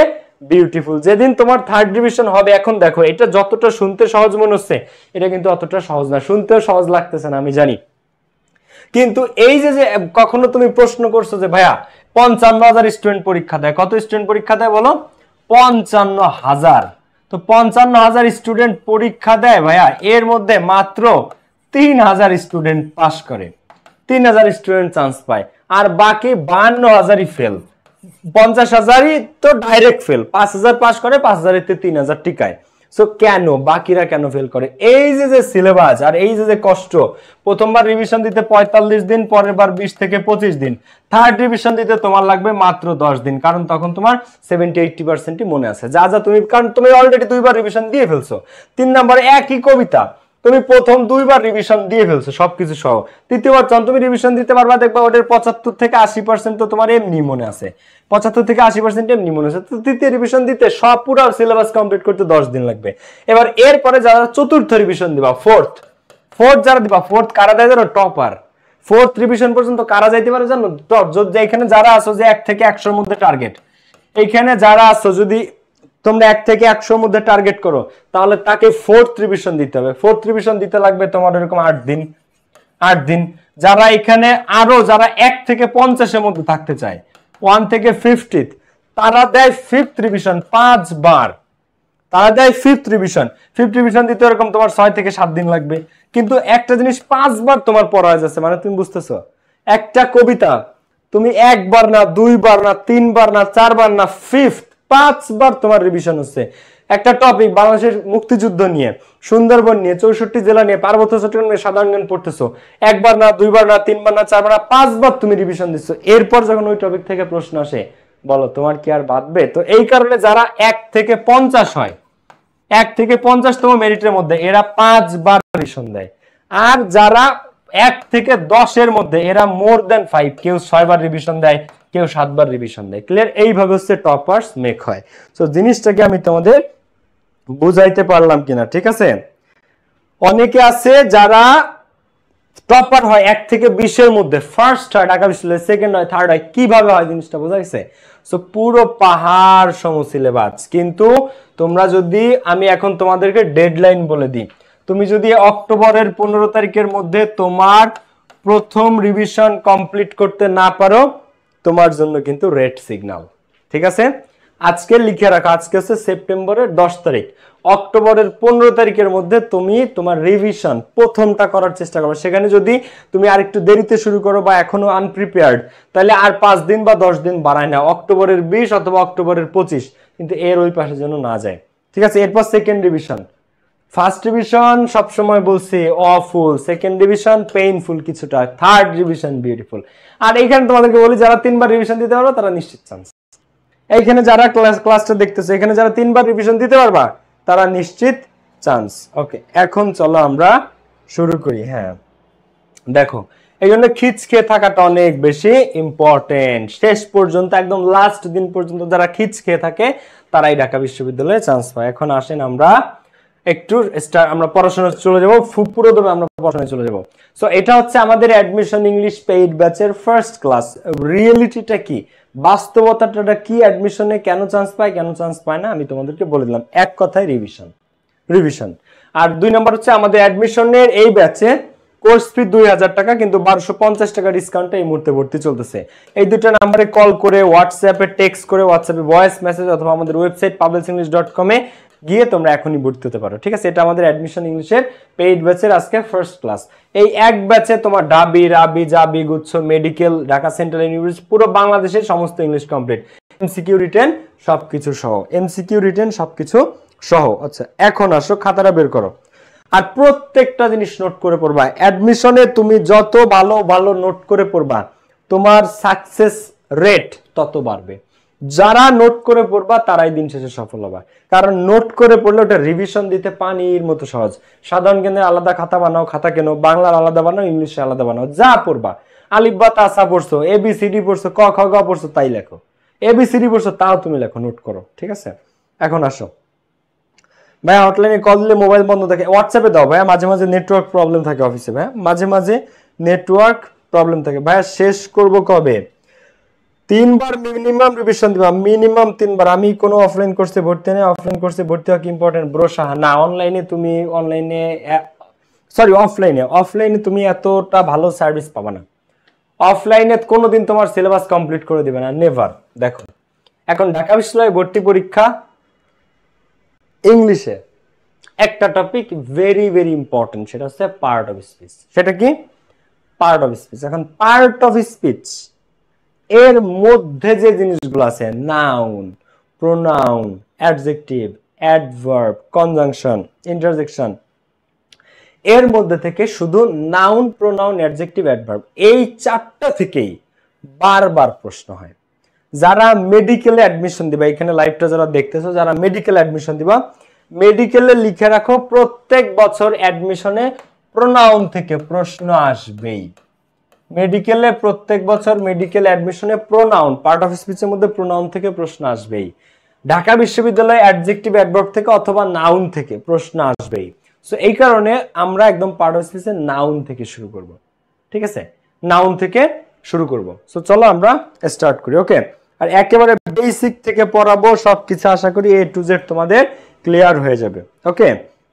বিউটিফুল। যেদিন তোমার থার্ড রিভিশন হবে, এখন দেখো এটা যতটা শুনতে সহজ মনে হচ্ছে, এটা কিন্তু অতটা সহজ না, শুনতেও সহজ লাগতেছে না আমি জানি, কিন্তু এই যে কখনো তুমি প্রশ্ন করছো যে ভাইয়া 55,000 স্টুডেন্ট পরীক্ষা দেয়, কত স্টুডেন্ট পরীক্ষা দেয় বলো? 55,000। তো 55,000 স্টুডেন্ট পরীক্ষা দেয় ভাইয়া, এর মধ্যে মাত্র 3,000 স্টুডেন্ট পাস করে, 3,000 স্টুডেন্ট চান্স পায়, আর বাকি 52,000ই ফেল। 50,000ই তো ডাইরেক্ট ফেল, 5,000 পাস করে, 5,000-তে 3,000 টিকায়। সো কেন বাকিরা কেন ফেল করে? এই যে সিলেবাস আর এই যে কষ্ট। প্রথমবার রিভিশন দিতে 45 দিন, পরের বার 20 থেকে 25 দিন, থার্ড রিভিশন দিতে তোমার লাগবে মাত্র 10 দিন, কারণ তখন তোমার 70-80%ই মনে আছে যা যা তুমি, কারণ তুমি অলরেডি 2বার রিভিশন দিয়ে ফেলছো। 3 নম্বরে একই কবিতা, তুমি প্রথম 2বার রিভিশন দিয়ে ফেলছো সবকিছু সহ, তৃতীয়বার যখন তুমি রিভিশন দিতে পারবা দেখবা ওদের 75-80% তো তোমার এমনি মনে আছে, 75-80% এমনি মনে আছে। তো তৃতীয় রিভিশন দিতে সব পুরো সিলেবাস কমপ্লিট করতে 10 দিন লাগবে। এবার এরপরে যারা চতুর্থ রিভিশন দিবা, ফোর্থ যারা দিবা, ফোর্থ কারা দেয় জানো? টপার। ফোর্থ রিভিশন পর্যন্ত কারা যাইতে পারে জানো? এখানে যারা আসো যে 1 থেকে 100-র মধ্যে টার্গেট, এইখানে যারা আসো যদি তোমরা 1 থেকে 100-র মধ্যে টার্গেট করো, তাহলে তাকে ফোর্থ রিভিশন দিতে হবে। ফোর্থ রিভিশন দিতে লাগবে তোমার এরকম 8 দিন। যারা এখানে আরো যারা 1 থেকে 50-এর মধ্যে থাকতে চায়, 1 থেকে 50, তারা দেয় ফিফথ রিভিশন 5 বার, তারা দেয় ফিফথ রিভিশন দিতে এরকম তোমার 6 থেকে 7 দিন লাগবে। কিন্তু একটা জিনিস 5 বার তোমার পড়া হয়ে যাচ্ছে, মানে তুমি বুঝতেছো, একটা কবিতা তুমি 1 বার না, 2 বার না, 3 বার না, 4 বার না, ফিফথ 5 বার তোমার রিভিশন হচ্ছে। একটা টপিক বাংলাদেশের মুক্তিযুদ্ধ নিয়ে, সুন্দরবন নিয়ে, 64 জেলা নিয়ে, পার্বত্য চট্টগ্রাম নিয়ে সাধারণ জ্ঞান পড়তেছো, 1 বার না, 2 বার না, 3 বার না, 4 বার না, 5 বার তুমি রিভিশন দিচ্ছ। এরপর যখন ওই টপিক থেকে প্রশ্ন আসে, বলো তোমার কি আর বাদবে? তো এই কারণে যারা 1 থেকে 50 হয়, 1 থেকে 50তম মেরিটের মধ্যে, এরা 5 বার রিভিশন দেয়। আর যারা 1 থেকে 10-এর মধ্যে, এরা মোর দেন 5, কেউ 6 বার রিভিশন দেয়, কেউ 7 বার রিভিশন দেয়। ক্লিয়ার? এইভাবে হচ্ছে টপার্স মেক হয়। সো জিনিসটাকে আমি তোমাদের বুঝাইতে পারলাম কিনা, ঠিক আছে? অনেকে আছে যারা টপার হয় 1 থেকে 20-এর মধ্যে, ফার্স্ট হয় ঢাকা বিশ্ববিদ্যালয়, সেকেন্ড হয়, থার্ড হয়, কিভাবে হয় জিনিসটা বোঝা গেছে? সো পুরো পাহাড় সম সিলেবাস। কিন্তু তোমরা যদি, আমি এখন তোমাদেরকে ডেডলাইন বলে দিই, তুমি যদি অক্টোবরের 15 তারিখের মধ্যে তোমার প্রথম রিভিশন কমপ্লিট করতে না পারো, তোমার জন্য কিন্তু রেড সিগন্যাল, ঠিক আছে? আজকে লিখে রাখো, আজকে হচ্ছে সেপ্টেম্বরের 10 তারিখ, অক্টোবরের 15 তারিখের মধ্যে তুমি তোমার রিভিশন প্রথমটা করার চেষ্টা করো। সেখানে যদি তুমি আরেকটু দেরিতে শুরু করো বা এখনো আনপ্রিপেয়ার্ড, তাহলে আর 5 দিন বা 10 দিন বাড়ায় না, অক্টোবরের 20 অথবা অক্টোবরের 25, কিন্তু এর ওই পাশে যেন না যায়, ঠিক আছে? এরপর সেকেন্ড রিভিশন। ফার্স্ট রিভিশন সবসময় বলছি অফুল, সেকেন্ড রিভিশন পেইনফুল কিছুটা, থার্ড রিভিশন বিউটিফুল। আর এইখানে তোমাদেরকে বলি, যারা 3 বার রিভিশন দিতে পারো তারা নিশ্চিত চান্স। এইখানে যারা ক্লাসটা দেখতেছে, এখানে যারা 3 বার রিভিশন দিতে পারবা, তারা নিশ্চিত চান্স। ওকে, এখন চলো আমরা শুরু করি। হ্যাঁ দেখো, এই জন্য খিচ খেয়ে থাকাটা অনেক বেশি ইম্পর্টেন্ট। শেষ পর্যন্ত, একদম লাস্ট দিন পর্যন্ত যারা খিচ খেয়ে থাকে, তারাই ঢাকা বিশ্ববিদ্যালয়ে চান্স পায়। এখন আসেন আমরা একটু আমরা পড়াশোনা চলে যাব, পুরো দমে আমরা পড়াশোনায় চলে যাব। সো এটা হচ্ছে আমাদের অ্যাডমিশন ইংলিশ পেইড ব্যাচের ফার্স্ট ক্লাস। রিয়েলিটিটা কি, বাস্তবতাটা কি, অ্যাডমিশনে কেন চান্স পায় কেন চান্স পায় না আমি তোমাদেরকে বলে দিলাম। এক কথায় রিভিশন। আর 2 নম্বর হচ্ছে আমাদের অ্যাডমিশনের এই ব্যাচে কোর্স ফি 2000 টাকা, কিন্তু 1250 টাকা ডিসকাউন্টে এই মুহূর্তে ভর্তি চলতেছে। এই দুটো নাম্বারে কল করে, হোয়াটসঅ্যাপে টেক্সট করে, হোয়াটসঅ্যাপে ভয়েস মেসেজ অথবা আমাদের ওয়েবসাইট publicenglish.com এ গিয়ে তোমরা এখনই ভর্তি হতে পারো, ঠিক আছে? এটা আমাদের অ্যাডমিশন ইংলিশের পেইড ব্যাচের আজকে ফার্স্ট ক্লাস। এই এক ব্যাচে তোমার ঢাবি, রাবি, জাবি, গুচ্ছ, মেডিকেল, ঢাকা সেন্ট্রাল ইউনিভার্সিটি, পুরো বাংলাদেশের সমস্ত ইংলিশ কমপ্লিট, এমসিকিউ রিটেন সবকিছু সহ। আচ্ছা, এখন আসো, খাতাটা বের করো আর প্রত্যেকটা জিনিস নোট করে পড়বা। অ্যাডমিশনে তুমি যত ভালো নোট করে পড়বা, তোমার সাকসেস রেট তত বাড়বে। যারা নোট করে পড়বা তারাই দিন শেষে সফল হবে, কারণ নোট করে পড়লে ওটা রিভিশন দিতে পানির মতো সহজ। সাধারণ জ্ঞানের আলাদা খাতা বানাও, খাতা কেন, বাংলার আলাদা বানাও, ইংলিশে আলাদা বানাও, যা পড়বা, আলিফ বা তাসা পড়ছো, ABCD পড়ছো, ক খ গ পড়ছো, তাই লেখো। ABCD পড়ছো তাও তুমি লেখো, নোট করো, ঠিক আছে? এখন আসো ভাইয়া, হটলাইনে কল দিলে মোবাইল বন্ধ থাকে, হোয়াটসঅ্যাপে দাও ভাইয়া, মাঝে মাঝে নেটওয়ার্ক প্রবলেম থাকে অফিসে ভাইয়া, মাঝে নেটওয়ার্ক প্রবলেম থাকে ভাইয়া। শেষ করব কবে? 3 বার মিনিমাম রিভিশন দিবা, মিনিমাম 3 বার। আমি কোনো অফলাইন কোর্সে ভর্তি নেই, অফলাইন কোর্সে ভর্তি হওয়া কি ইম্পর্টেন্ট ব্রো? না, অফলাইনে তুমি এতটা ভালো সার্ভিস পাবা না। অফলাইনে কোনোদিন তোমার সিলেবাস কমপ্লিট করে দিবে না, নেভার। দেখো, এখন ঢাকা বিশ্ববিদ্যালয়ে ভর্তি পরীক্ষা ইংলিশে একটা টপিক ভেরি ইম্পর্টেন্ট, সেটা হচ্ছে পার্ট অফ স্পিচ। সেটা কি? Part of speech. এখন পার্ট অফ স্পিচ এর মধ্যে যে জিনিসগুলো আছে, noun, pronoun, adjective, adverb, conjunction, interjection, এর মধ্যে থেকে শুধু নাউন, প্রোনাউন, অ্যাডজেক্টিভ, অ্যাডভার্ব, এই 4টা থেকেই বারবার প্রশ্ন হয়। যারা মেডিকেলে অ্যাডমিশন দিবা, এখানে লাইভটা যারা দেখতেছো, যারা মেডিকেলে অ্যাডমিশন দিবা, মেডিকেলে লিখে রাখো প্রত্যেক বছর অ্যাডমিশনে প্রোনাউন থেকে প্রশ্ন আসবেই। মেডিকেলে প্রত্যেক বছর মেডিকেল অ্যাডমিশনে প্রোনাউন, পার্ট অফ স্পিচের মধ্যে প্রোনাউন থেকে প্রশ্ন আসবেই। ঢাকা বিশ্ববিদ্যালয়ে অ্যাডজেক্টিভ, অ্যাডভার্ব থেকে অথবা নাউন থেকে প্রশ্ন আসবেই। সো এই কারণে আমরা একদম পার্ট অফ স্পিচে নাউন থেকে শুরু করব, ঠিক আছে? নাউন থেকে শুরু করব। সো চলো আমরা স্টার্ট করি, ওকে? আর একেবারে বেসিক থেকে পড়াবো সবকিছু, আশা করি A to Z তোমাদের ক্লিয়ার হয়ে যাবে, ওকে?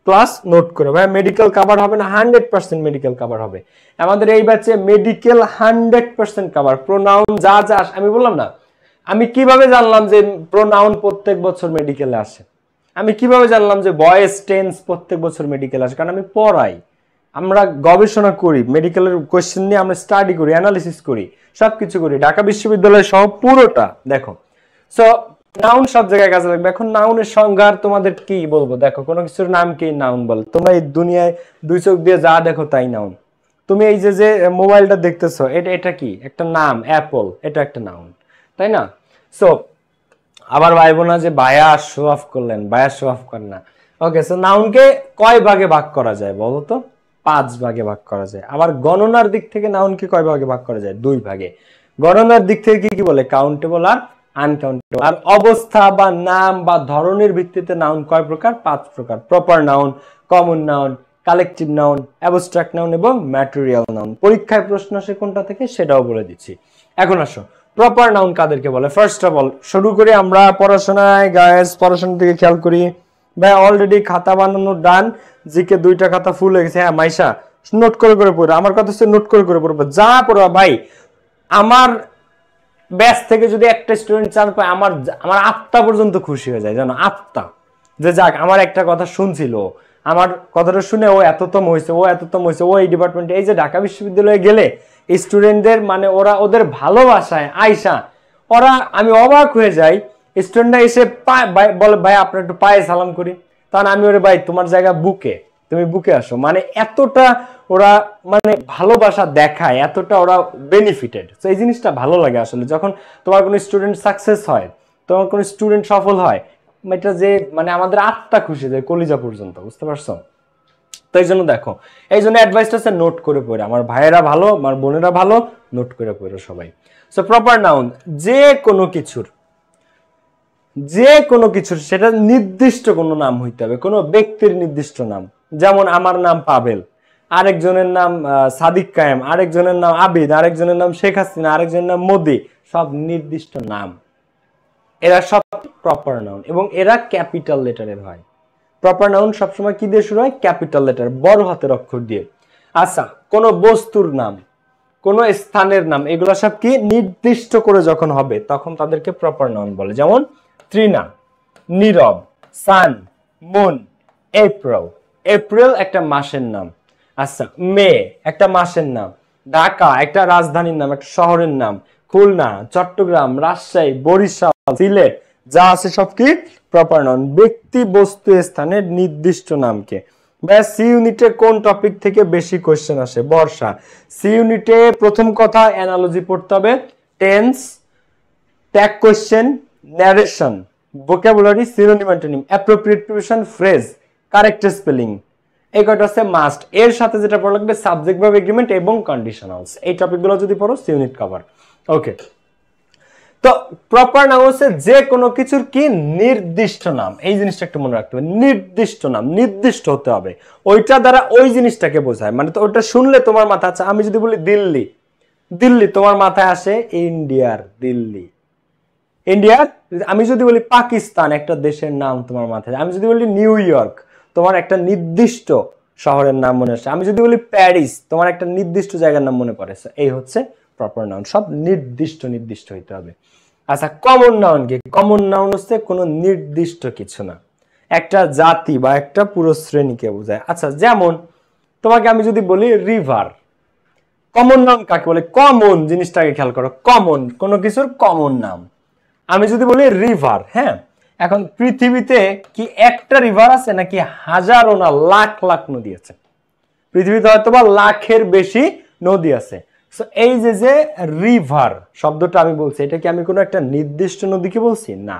ক্লাস নোট করে ভাই, মেডিকেল কভার হবে না, 100% মেডিকেল কভার হবে আমাদের এই ব্যাচে। মেডিকেল 100% কভার, প্রোনাউন যা আমি বললাম না, আমি কিভাবে জানলাম যে প্রোনাউন প্রত্যেক বছর মেডিকেলে আসে? আমি কিভাবে জানলাম যে ভয়েস টেন্স প্রত্যেক বছর মেডিকেলে আসে? কারণ আমি পড়াই, আমরা গবেষণা করি, মেডিকেলের কোয়েশ্চেন নিয়ে আমরা স্টাডি করি, অ্যানালিসিস করি, সবকিছু করি, ঢাকা বিশ্ববিদ্যালয় সহ পুরোটা। দেখো, সো নাউন সব জায়গায় কাজে লাগবে। এখন নাউনের সংজ্ঞা তোমাদের কি বলবো? দেখো, কোনো কিছুর নাম কি নাউন বল? তোমরা এই দুনিয়ায় 2 চোখ দিয়ে যা দেখো তাই নাউন। তুমি এই যে মোবাইলটা দেখতেছো, এটা কি? একটা নাম, অ্যাপল, এটা একটা নাউন, তাই না? সো আবার ভাইবো না যে ভাইয়া শো অফ করলেন, ভাইয়া শো অফ করেন না, ওকে? সো নাউনকে কয় ভাগে ভাগ করা যায় বলো তো? 5 ভাগে ভাগ করা যায়। আবার গণনার দিক থেকে নাউনকে কয় ভাগে ভাগ করা যায়? 2 ভাগে। গণনার দিক থেকে কি বলে? কাউন্টেবল আর আনকাউন্টেবল। আর অবস্থা বা নাম বা ধরনের ভিত্তিতে নাউন কয় প্রকার? 5 প্রকার। Proper noun, common noun, collective noun, abstract noun এবং ম্যাটেরিয়াল নাউন। পরীক্ষায় প্রশ্ন আসে কোনটা থেকে সেটাও বলে দিচ্ছি। এখন আসো, প্রপার নাউন কাদেরকে বলে? ফার্স্ট অফ অল শুরু করি আমরা পড়াশোনায়, গাইস পড়াশোনার দিকে খেয়াল করি। ভাই অলরেডি খাতা বানানো ডান, জিকে 2টা খাতা ফুল হয়ে গেছে। হ্যাঁ মাইশা, নোট করে পড়ো। আমার কথা হচ্ছে নোট করে পড়বো, যা পড়বা ভাই। আমার ব্যাচ থেকে যদি একটা স্টুডেন্ট চান্স পায়, আমার আত্মা পর্যন্ত খুশি হয়ে যায়, জানো? আত্মা, যে যাক আমার একটা কথা শুনছিল, আমার কথাটা শুনে ও এততম হয়েছে, ও এই ডিপার্টমেন্টে। এই যে ঢাকা বিশ্ববিদ্যালয়ে গেলে স্টুডেন্টদের মানে ওদের ভালোবাসায় আয়সা ওরা, আমি অবাক হয়ে যাই। স্টুডেন্টরা এসে বলে ভাই আপনার একটু পায়ে সালাম করি, তখন আমি ওরে ভাই তোমার জায়গা বুকে, তুমি বুকে আসো। মানে এতটা ওরা মানে ভালোবাসা দেখায়, এতটা ওরা বেনিফিটেড। তো এই জিনিসটা ভালো লাগে আসলে, যখন তোমার কোনো স্টুডেন্ট সাকসেস হয়, তোমার কোনো স্টুডেন্ট সফল হয়, এটা যে মানে আমাদের আত্মা খুশি যায় কলিজা পর্যন্ত, বুঝতে পারছো? তো এই জন্য দেখো, এই জন্য অ্যাডভাইসটা হচ্ছে নোট করে পড়ে। আমার ভাইয়েরা ভালো, আমার বোনেরা ভালো, নোট করে পড়ো সবাই। সো প্রপার নাউন যে কোনো কিছুর যে কোনো কিছুর সেটা নির্দিষ্ট কোনো নাম হইতে হবে, কোনো ব্যক্তির নির্দিষ্ট নাম। যেমন আমার নাম পাবেল, আরেকজনের নাম সাদিক কায়েম, আরেকজনের নাম আবিদ, আরেকজনের নাম শেখ হাসিনা, আরেকজনের নাম মোদি, সব নির্দিষ্ট নাম। এরা সব প্রপার নাউন এবং এরা ক্যাপিটাল লেটারের হয়। প্রপার নাউন সবসময় কি দিয়ে শুরু হয়? ক্যাপিটাল লেটার, বড় হাতের অক্ষর দিয়ে। আচ্ছা, কোনো বস্তুর নাম, কোন স্থানের নাম, এগুলো সব কি নির্দিষ্ট করে যখন হবে তখন তাদেরকে প্রপার নাউন বলে। যেমন তৃণা, নীরব, সান, মুন, এপ্রিল। এপ্রিল একটা মাসের নাম। আচ্ছা, মে একটা মাসের নাম। ঢাকা একটা রাজধানীর নাম, একটা শহরের নাম। খুলনা, চট্টগ্রাম, রাজশাহী, বরিশাল, সিলেট যা আছে সব কি প্রপার নাউন, ব্যক্তি, বস্তু, স্থানের নির্দিষ্ট নামকে। সি ইউনিটে কোন টপিক থেকে বেশি কোশ্চেন আসে? বর্ষা। সি ইউনিটে প্রথম কথা অ্যানালজি পড়তে হবে, tense, tag question, narration, vocabulary, synonym antonym, appropriate preposition, phrase, correct spelling, এই কয়টা হচ্ছে মাস্ট। এর সাথে যেটা পড়া লাগবে সাবজেক্ট ভার্ব এগ্রিমেন্ট এবং কন্ডিশনালস। এই টপিকগুলো যদি পড়ো সি ইউনিট কভার। ওকে, তো প্রপার নাম হচ্ছে যে কোনো কিছুর কি নির্দিষ্ট নাম। এই জিনিসটা একটু মনে রাখতে হবে, নির্দিষ্ট নাম, নির্দিষ্ট হতে হবে, ওইটা দ্বারা ওই জিনিসটাকে বোঝায়। মানে তো ওটা শুনলে তোমার মাথায়, আচ্ছা আমি যদি বলি দিল্লি, দিল্লি তোমার মাথায় আসে ইন্ডিয়ার দিল্লি, ইন্ডিয়ার। আমি যদি বলি পাকিস্তান, একটা দেশের নাম তোমার মাথায়। আমি যদি বলি নিউ ইয়র্ক, তোমার একটা নির্দিষ্ট শহরের নাম মনে আসে। আমি যদি বলি প্যারিস, তোমার একটা নির্দিষ্ট জায়গার নাম মনে পড়ে। এই হচ্ছে প্রপার নাউন, সব নির্দিষ্ট নির্দিষ্ট হইতে হবে। আচ্ছা, কমন নাউন কি? কমন নাউন হচ্ছে কোনো নির্দিষ্ট কিছু না, একটা জাতি বা একটা পুরো শ্রেণীকে বোঝায়। আচ্ছা, যেমন তোমাকে আমি যদি বলি রিভার, কমন নাউন কাকে বলে? কমন জিনিসটাকে খেয়াল করো, কমন কোনো কিছুর কমন নাম। আমি যদি বলি রিভার, হ্যাঁ, এখন পৃথিবীতে কি একটা রিভার আছে নাকি হাজারো না লাখ লাখ নদী আছে? পৃথিবীতে হয়তো বা লাখের বেশি নদী আছে। সো এই যে যে রিভার শব্দটা আমি বলছি, এটা কি আমি কোনো একটা নির্দিষ্ট নদীকে বলছি? না,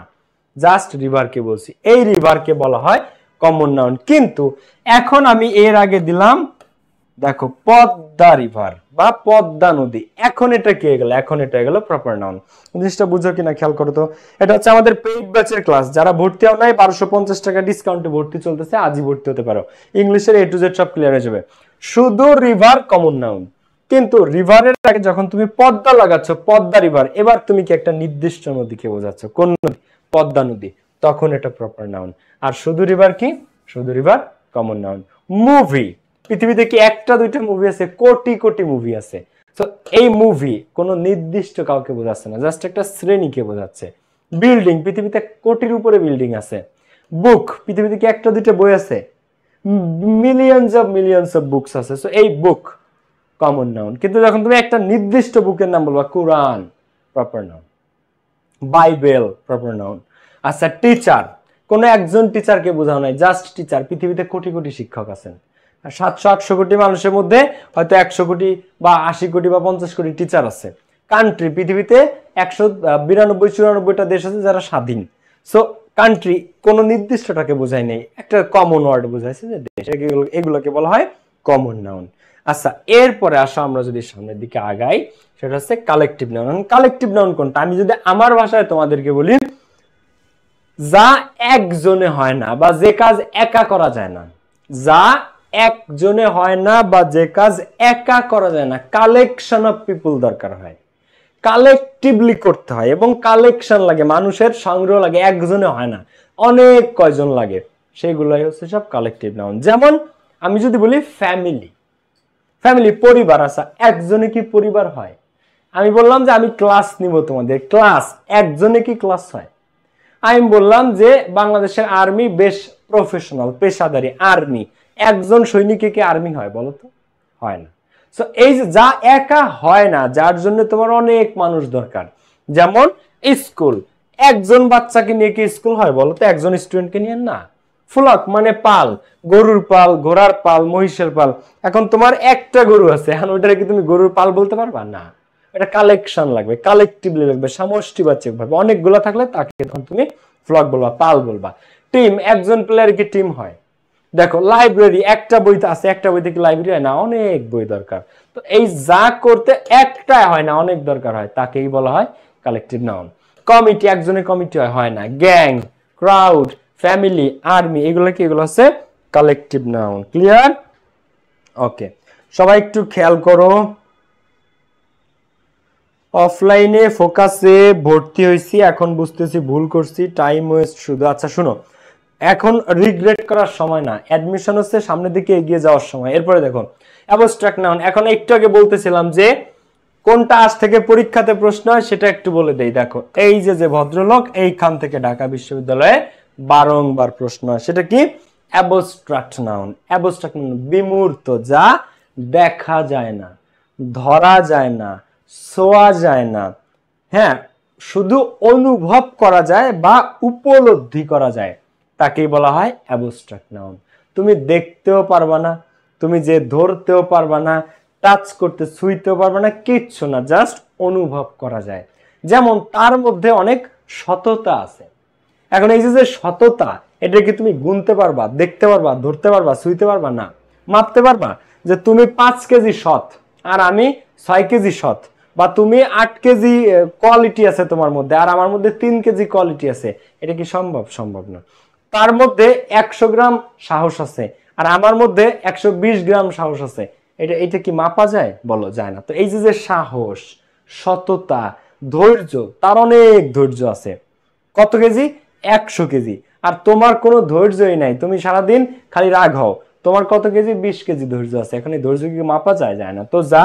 জাস্ট রিভারকে বলছি। এই রিভারকে বলা হয় কমন নাউন। কিন্তু এখন আমি এর আগে দিলাম, দেখো, পদ্মা রিভার বা পদ্মা নদী, এখন এটা কি হয়ে গেল? এখন এটা হয়ে গেল প্রপার নাউন। জিনিসটা বুঝো কিনা খেয়াল করো তো। এটা হচ্ছে আমাদের পেইড ব্যাচের ক্লাস, যারা ভর্তি হও নাই 1250 টাকা ডিসকাউন্টে ভর্তি চলতেছে, আজই ভর্তি হতে পারো। ইংলিশের A to Z সব ক্লিয়ার হয়ে যাবে। শুধু রিভার কমন নাউন, কিন্তু রিভারের আগে যখন তুমি পদ্মা লাগাচ্ছ, পদ্মা রিভার, এবার তুমি কি একটা নির্দিষ্ট নদীকে বোঝাচ্ছ, কোন নদী? পদ্মা নদী, তখন এটা প্রপার নাউন। আর শুধু রিভার কি? শুধু রিভার কমন নাউন। মুভি, পৃথিবীতে কি একটা দুইটা মুভি আছে? কোটি কোটি মুভি আছে। তো এই মুভি কোন নির্দিষ্ট কাউকে বোঝাচ্ছে না, জাস্ট একটা শ্রেণীকে বোঝাচ্ছে। বিল্ডিং, পৃথিবীতে কোটির উপরে বিল্ডিং আছে। বুক, পৃথিবীতে কি একটা দুইটা বই আছে? মিলিয়নস অফ বুকস আছে। সো এই বুক কমন নাউন। কিন্তু যখন তুমি একটা নির্দিষ্ট বুকের নাম বলবা, Quran proper noun, Bible proper noun. আচ্ছা, টিচার, কোন একজন টিচারকে বোঝাও নাই, জাস্ট টিচার। পৃথিবীতে কোটি কোটি শিক্ষক আছেন, 700-800 কোটি মানুষের মধ্যে হয়তো 100 কোটি বা 80 কোটি বা 50 কোটি টিচার আছে। কান্ট্রি, পৃথিবীতে 192-94টা দেশ আছে যারা স্বাধীন। সো কান্ট্রি কোন নির্দিষ্টটাকে বোঝায় নেই, একটা কমন ওয়ার্ড বোঝাইছে যে দেশ, এগুলোকে বলা হয় কমন নাউন। আচ্ছা, এরপরে আসো আমরা যদি সামনের দিকে আগাই, সেটা হচ্ছে কালেকটিভ নাউন। কালেকটিভ নাউন কোনটা? আমি যদি আমার ভাষায় তোমাদেরকে বলি, যা একজনে হয় না বা যে কাজ একা করা যায় না, যা একজনে হয় না বা যে কাজ একা করা যায় না, কালেকশন অফ পিপল দরকার হয়, কালেকটিভলি করতে হয় এবং কালেকশন লাগে, মানুষের সংগ্রহ লাগে, একজনে হয় না, অনেক কয়জন লাগে, সেগুলাই হচ্ছে সব কালেকটিভ নাউন। যেমন আমি যদি বলি ফ্যামিলি, ফ্যামিলি পরিবার। আচ্ছা, একজনে কি পরিবার হয়? আমি বললাম যে আমি ক্লাস নিব তোমাদের, ক্লাস, একজনে কি ক্লাস হয়? আমি বললাম যে বাংলাদেশের আর্মি বেশ প্রফেশনাল, পেশাদারি আর্মি, একজন সৈনিকে কি আর্মি হয় বলো তো? হয় না। সো এই যে যা একা হয় না, যার জন্য তোমার অনেক মানুষ দরকার। যেমন স্কুল, একজন বাচ্চাকে নিয়ে কি স্কুল হয় বলো তো? একজন স্টুডেন্টকে নিয়ে না। ফ্লক মানে পাল, গরুর পাল, ঘোড়ার পাল, মহিষের পাল। এখন তোমার একটা গরু আছে, এখন ওইটাকে কি তুমি গরুর পাল বলতে পারবা? না, এটা কালেকশন লাগবে, কালেকটিভলি লাগবে, সমষ্টিবাচক ভাবে। অনেকগুলো থাকলে তাকে তখন তুমি ফ্লক বলবা, পাল বলবা। টিম, একজন প্লেয়ার কি টিম হয়? দেখো লাইব্রেরি, একটা বই আছে, একটা বই থেকে লাইব্রেরি হয় না, অনেক বই দরকার। তো এই যা করতে একটা হয় না, অনেক দরকার হয়, তাকেই বলা হয় কালেকটিভ নাউন। কমিটি, একজনের কমিটি হয় না। গ্যাং, ক্রাউড, ফ্যামিলি, আর্মি, এগুলো কি? এগুলো হচ্ছে কালেকটিভ নাউন। ক্লিয়ার? ওকে, সবাই একটু খেয়াল করো। অফলাইনে ফোকাসে ভর্তি হয়েছি, এখন বুঝতেছি ভুল করছি, টাইম ওয়েস্ট শুধু। আচ্ছা শুনো, এখন রিগ্রেট করার সময় না, অ্যাডমিশন হচ্ছে সামনের দিকে এগিয়ে যাওয়ার সময়। এরপরে দেখো অ্যাবস্ট্রাক্ট নাউন। এখন একটু আগে বলতেছিলাম যে কোনটা আজ থেকে পরীক্ষাতে প্রশ্ন হয় সেটা একটু বলে দেই। দেখো এই যে ভদ্রলোক এইখান থেকে ঢাকা বিশ্ববিদ্যালয়ে বারংবার প্রশ্ন হয়, সেটা কি? Abstract noun. অ্যাবস্ট্রাক্ট নাউন বিমূর্ত, যা দেখা যায় না, ধরা যায় না, ছোঁয়া যায় না, হ্যাঁ, শুধু অনুভব করা যায় বা উপলব্ধি করা যায়, তাকেই বলা হয় অ্যাবস্ট্রাক্ট নাউন। তুমি দেখতেও পারবা না, তুমি যে ধরতেও পারবা না, টাচ করতে ছুঁইতেও পারবা না, কিচ্ছু না, জাস্ট অনুভব করা যায়। যেমন তার মধ্যে অনেক সততা আছে। এখন এই যে সততা, এটা কি তুমি গুনতে পারবা, দেখতে পারবা, ধরতে পারবা, ছুঁইতে পারবা? না। মাপতে পারবা যে তুমি 5 কেজি সৎ আর আমি 6 কেজি সৎ, বা তুমি 8 কেজি কোয়ালিটি আছে তোমার মধ্যে আর আমার মধ্যে 3 কেজি কোয়ালিটি আছে, এটা কি সম্ভব? সম্ভব না। তার মধ্যে 100 গ্রাম সাহস আছে আর আমার মধ্যে 120 গ্রাম সাহস আছে, এটা কি মাপা যায়? বলো, যায় না। তো এই যে সাহস, সততা, ধৈর্য, তার অনেক ধৈর্য আছে। কত কেজি? 100 কেজি। আর তোমার কোনো ধৈর্যই নাই, তুমি সারাদিন খালি রাগ হও। তোমার কত কেজি? 20 কেজি ধৈর্য আছে। এখন এই ধৈর্য কি মাপা যায়? যায় না। তো যা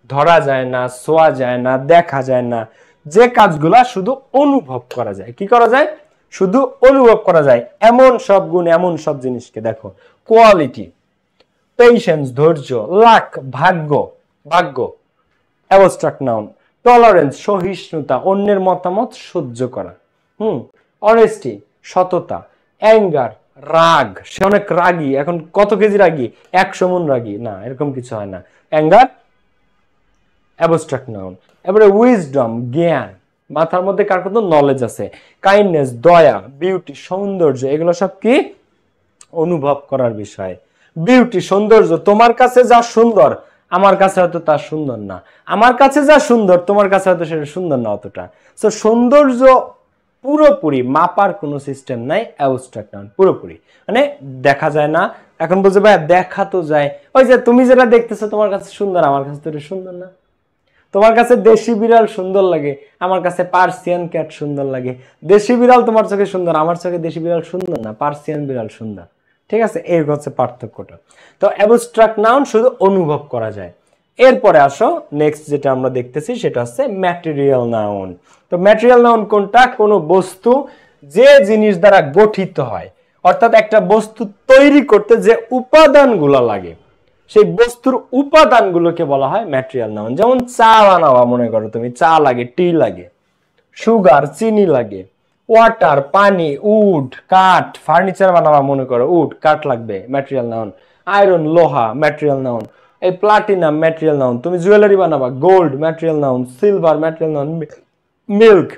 ধরা যায় না, ছোঁয়া যায় না, দেখা যায় না, যে কাজগুলা শুধু অনুভব করা যায়, কি করা যায়? শুধু অনুভব করা যায়, এমন সব গুণ, এমন সব জিনিসকে দেখো। কোয়ালিটি, পেশেন্স, ধৈর্য, লাক, ভাগ্য, ভাগ্য অ্যাবস্ট্রাক্ট নাউন। টলারেন্স, সহিষ্ণুতা, অন্যের মতামত সহ্য করা। অনেস্টি, সততা। অ্যাঙ্গার, রাগ, সে অনেক রাগী। এখন কত কেজি রাগী? 100 মন রাগী? না, এরকম কিছু হয় না। Anger abstract noun. এবারে উইজডম, জ্ঞান, মাথার মধ্যে কার কত নলেজ আছে। কাইন্ডনেস, দয়া, বিউটি, সৌন্দর্য, এগুলো সব কি? অনুভব করার বিষয়। বিউটি, সৌন্দর্য, তোমার কাছে যা সুন্দর আমার কাছে হয়তো তা সুন্দর না, আমার কাছে যা সুন্দর তোমার কাছে হয়তো সেটা সুন্দর না অতটা। সো সৌন্দর্য পুরোপুরি মাপার কোনো সিস্টেম নাই অ্যাবস্ট্রাক্ট নাউন, পুরোপুরি মানে দেখা যায় না। এখন বলছে ভাই দেখা তো যায়, ওই যে তুমি যেটা দেখতেছো তোমার কাছে সুন্দর, আমার কাছে তো এটা সুন্দর না। তোমার কাছে দেশি বিড়াল সুন্দর লাগে, আমার কাছে পার্সিয়ান ক্যাট সুন্দর লাগে। দেশি বিড়াল তোমার চোখে সুন্দর, আমার চোখে দেশি বিড়াল সুন্দর না, পার্সিয়ান বিড়াল সুন্দর। ঠিক আছে, এই হচ্ছে পার্থক্যটা। তো অ্যাবস্ট্রাক্ট নাউন শুধু অনুভব করা যায়। এরপরে আসো নেক্সট যেটা আমরা দেখতেছি সেটা হচ্ছে ম্যাটেরিয়াল নাউন। তো ম্যাটেরিয়াল নাউন কোনটা? কোনো বস্তু যে জিনিস দ্বারা গঠিত হয়, অর্থাৎ একটা বস্তু তৈরি করতে যে উপাদানগুলো লাগে, সেই বস্তুর উপাদানগুলোকে বলা হয় ম্যাটেরিয়াল নাউন। যেমন চা বানাবা, মনে করো তুমি, চা লাগে, টি লাগে, সুগার, চিনি লাগে, ওয়াটার, পানি, উড, কাঠ, ফার্নিচার বানাবা, মনে করো উড, কাঠ লাগবে, ম্যাটেরিয়াল নাউন। আয়রন, লোহা, ম্যাটেরিয়াল নাউন। এই প্লাটিনাম, ম্যাটেরিয়াল নাউন। তুমি জুয়েলারি বানাবা, gold, material noun. Silver, material noun. Milk,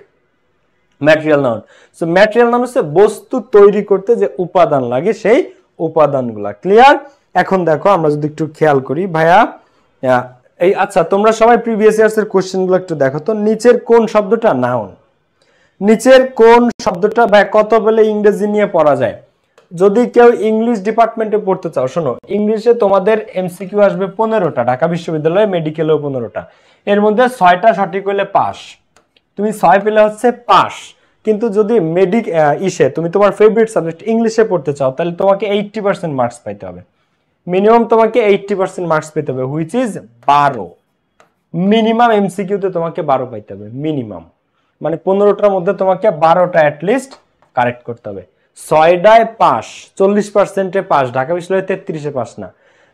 material noun. So material noun হচ্ছে বস্তু তৈরি করতে যে উপাদান লাগে সেই উপাদানগুলা। ক্লিয়ার? এখন দেখো আমরা যদি একটু খেয়াল করি ভাইয়া, এই আচ্ছা তোমরা সবাই প্রিভিয়াস ইয়ার্স এর কোশ্চেনগুলো একটু দেখো তো। নিচের কোন শব্দটা নাউন? নিচের কোন শব্দটা ভাই কত বলে ইংরেজি নিয়ে পড়া যায়? যদি কেউ ইংলিশ ডিপার্টমেন্টে পড়তে চাও, শোনো, ইংলিশে তোমাদের এমসিকিউ আসবে 15টা, ঢাকা বিশ্ববিদ্যালয়ে মেডিকেলেও 15টা। এর মধ্যে 6টা সঠিক হইলে পাস, তুমি 6 পেলে হচ্ছে পাস। কিন্তু যদি তুমি তোমার ফেভারিট সাবজেক্ট ইংলিশে পড়তে চাও, তাহলে তোমাকে 80% মার্কস পাইতে হবে। মিনিমাম তোমাকে 80% মার্কস পেতে হবে, হুইচ ইজ 12। মিনিমাম এমসিকিউতে তোমাকে 12 পাইতে হবে মিনিমাম, মানে 15টার মধ্যে তোমাকে 12টা অ্যাটলিস্ট কারেক্ট করতে হবে। 6টায় পাস, 40%-এ পাস। ঢাকা বিশ্ববিদ্যালয়ে 33-এ পাস না,